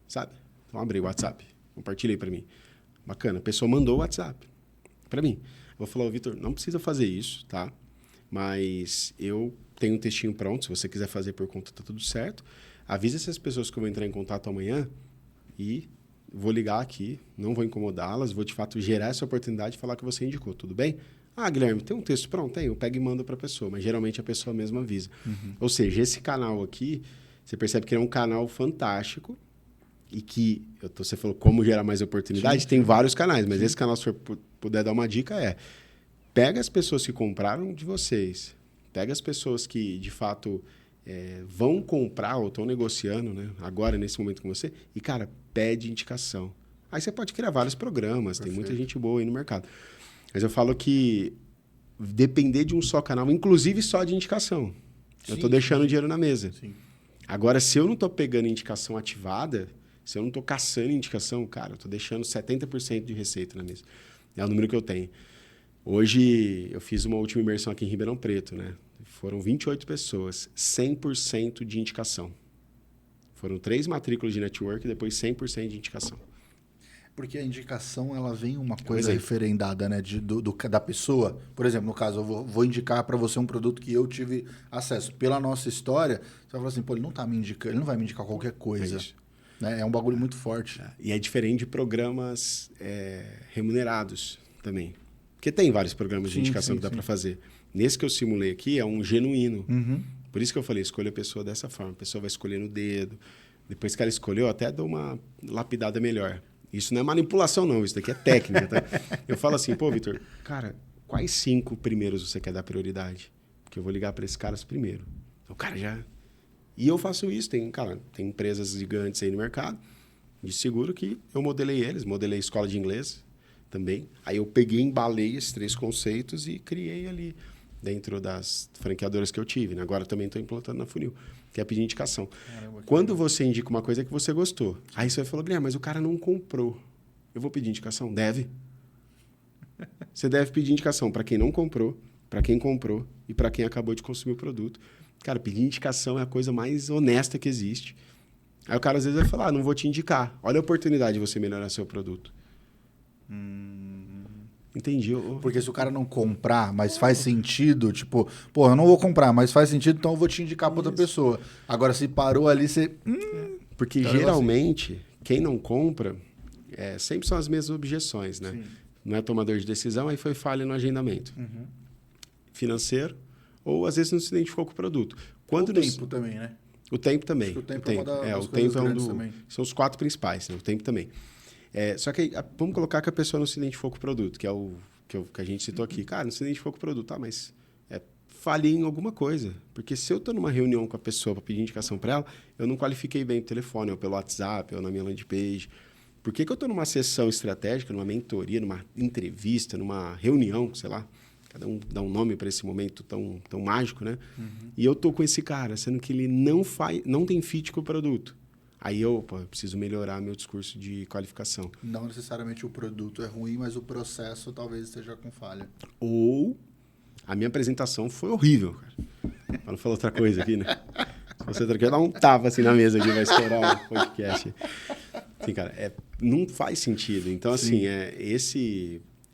Sabe? Então abre o WhatsApp, compartilha aí para mim. Bacana, a pessoa mandou o WhatsApp para mim. Eu vou falar, Vitor, não precisa fazer isso, tá? Mas eu tenho um textinho pronto, se você quiser fazer por conta, tá tudo certo. Avisa essas pessoas que eu vou entrar em contato amanhã e vou ligar aqui, não vou incomodá-las, vou de fato gerar essa oportunidade e falar que você indicou, tudo bem? Ah, Guilherme, tem um texto pronto? Tem, eu pego e mando para a pessoa, mas geralmente a pessoa mesma avisa. Ou seja, esse canal aqui, você percebe que é um canal fantástico e que, você falou como gerar mais oportunidade, sim, tem vários canais, mas esse canal, se você puder dar uma dica, pega as pessoas que compraram de vocês, pega as pessoas que, de fato, vão comprar ou estão negociando, né, agora, nesse momento com você, e, cara, pede indicação. Aí você pode criar vários programas, tem muita gente boa aí no mercado. Mas eu falo que depender de um só canal, inclusive só de indicação, eu estou deixando dinheiro na mesa. Sim. Agora, se eu não estou pegando indicação ativada, se eu não estou caçando indicação, cara, eu estou deixando 70% de receita na mesa. É o número que eu tenho. Hoje, eu fiz uma última imersão aqui em Ribeirão Preto, né? Foram 28 pessoas, 100% de indicação. Foram 3 matrículas de network e depois 100% de indicação. Porque a indicação, ela vem uma coisa referendada, né, da pessoa. Por exemplo, no caso, eu vou indicar para você um produto que eu tive acesso. Pela nossa história, você vai falar assim, pô, ele não tá me indicando, ele não vai me indicar qualquer coisa. Né? É um bagulho muito forte. E é diferente de programas remunerados também. Porque tem vários programas de indicação que dá para fazer. Nesse que eu simulei aqui, é um genuíno. Por isso que eu falei, escolha a pessoa dessa forma. A pessoa vai escolher no dedo. Depois que ela escolheu, eu até dou uma lapidada melhor. Isso não é manipulação, não. Isso daqui é técnica, tá? Eu falo assim, pô, Vitor, cara, quais 5 primeiros você quer dar prioridade? Porque eu vou ligar para esses caras primeiro. O cara já... E eu faço isso. Tem empresas gigantes aí no mercado de seguro que eu modelei eles. Modelei escola de inglês também. Aí eu peguei, embalei esses 3 conceitos e criei ali dentro das franqueadoras que eu tive. Né? Agora também estou implantando na Funil, que é pedir indicação. Caramba, quando você indica uma coisa que você gostou, aí você vai falar, Guilherme, mas o cara não comprou. Eu vou pedir indicação? Deve. Você deve pedir indicação para quem não comprou, para quem comprou e para quem acabou de consumir o produto. Cara, pedir indicação é a coisa mais honesta que existe. Aí o cara às vezes vai falar, não vou te indicar. Olha a oportunidade de você melhorar seu produto. Entendi. Porque se o cara não comprar, mas faz sentido, tipo, pô, eu não vou comprar, mas faz sentido, então eu vou te indicar para outra pessoa. Agora, se parou ali, você... Porque então, geralmente, quem não compra, sempre são as mesmas objeções, né? Sim. Não é tomador de decisão, aí foi falha no agendamento. Financeiro, ou às vezes não se identificou com o produto. O tempo também, né? O tempo também. Acho que o tempo é uma das coisas grandes também. São os 4 principais, né? O tempo também. Só que vamos colocar que a pessoa não se identificou com o produto, que é o que a gente citou aqui. Cara, não se identificou com o produto. Tá, mas falhei em alguma coisa. Porque se eu estou numa reunião com a pessoa para pedir indicação para ela, eu não qualifiquei bem o telefone, ou pelo WhatsApp, ou na minha landing page. Por que eu estou numa sessão estratégica, numa mentoria, numa entrevista, numa reunião, sei lá, cada um dá um nome para esse momento tão mágico, né? E eu tô com esse cara, sendo que ele não tem fit com o produto. Aí eu preciso melhorar meu discurso de qualificação. Não necessariamente o produto é ruim, mas o processo talvez esteja com falha. Ou a minha apresentação foi horrível, cara. Para não falar outra coisa aqui, né? Se você quer dar um tapa assim na mesa aqui, vai estourar o podcast. Assim, cara, não faz sentido. Então, assim,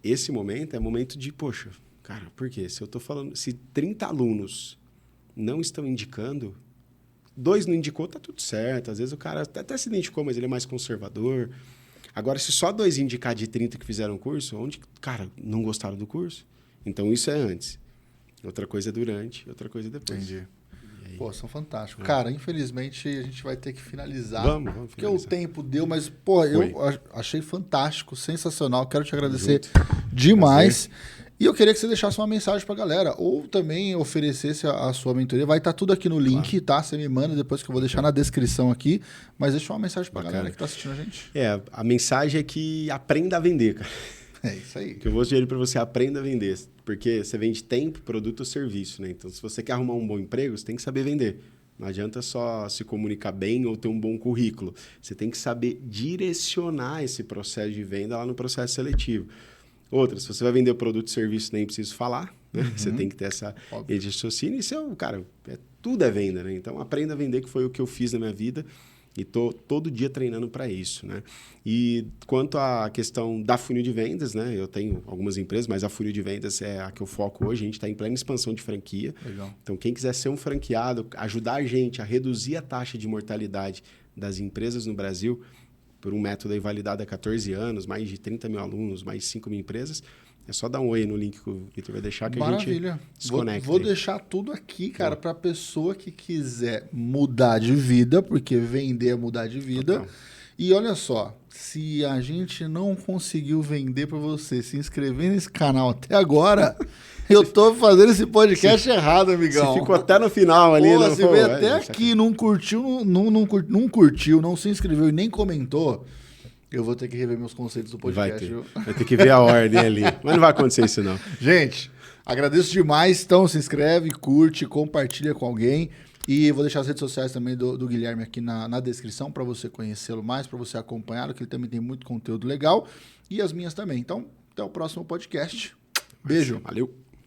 esse momento é momento de, poxa, cara, por quê? Se eu tô falando, se 30 alunos não estão indicando, 2 não indicou, tá tudo certo. Às vezes o cara até se identificou, mas ele é mais conservador. Agora, se só 2 indicar de 30 que fizeram o curso, cara, não gostaram do curso? Então, isso é antes. Outra coisa é durante, outra coisa é depois. Entendi. Pô, são fantásticos. Cara, infelizmente a gente vai ter que finalizar. Vamos porque o tempo deu, mas, pô, eu achei fantástico, sensacional. Quero te agradecer demais. E eu queria que você deixasse uma mensagem pra galera. Ou também oferecesse a sua mentoria. Vai estar tudo aqui no link, tá? Você me manda depois que eu vou deixar na descrição aqui. Mas deixa uma mensagem pra galera que tá assistindo a gente. A mensagem é que aprenda a vender, cara. É isso aí. Que eu vou sugerir para você, aprenda a vender. Porque você vende tempo, produto ou serviço, né? Então, se você quer arrumar um bom emprego, você tem que saber vender. Não adianta só se comunicar bem ou ter um bom currículo. Você tem que saber direcionar esse processo de venda lá no processo seletivo. Outra, se você vai vender o produto e serviço, nem preciso falar, né? Você tem que ter essa rede de raciocínio. Isso tudo é venda, né? Então, aprenda a vender, que foi o que eu fiz na minha vida. E tô todo dia treinando para isso, né? E quanto à questão da funil de vendas, né? Eu tenho algumas empresas, mas a funil de vendas é a que eu foco hoje. A gente está em plena expansão de franquia. Legal. Então, quem quiser ser um franqueado, ajudar a gente a reduzir a taxa de mortalidade das empresas no Brasil, por um método aí validado há 14 anos, mais de 30 mil alunos, mais de 5 mil empresas, é só dar um oi no link que o Vitor vai deixar que a gente desconecta. Vou deixar tudo aqui, cara, para a pessoa que quiser mudar de vida, porque vender é mudar de vida. Total. E olha só, se a gente não conseguiu vender para você se inscrever nesse canal até agora, eu tô fazendo esse podcast errado, amigão. Você ficou até no final ali. Pô, você veio até aqui, não curtiu, não se inscreveu e nem comentou. Eu vou ter que rever meus conceitos do podcast. Vai ter que ver a ordem ali. Mas não vai acontecer isso, não. Gente, agradeço demais. Então, se inscreve, curte, compartilha com alguém. E vou deixar as redes sociais também do Guilherme aqui na descrição para você conhecê-lo mais, para você acompanhá-lo, que ele também tem muito conteúdo legal. E as minhas também. Então, até o próximo podcast. Beijo. Valeu.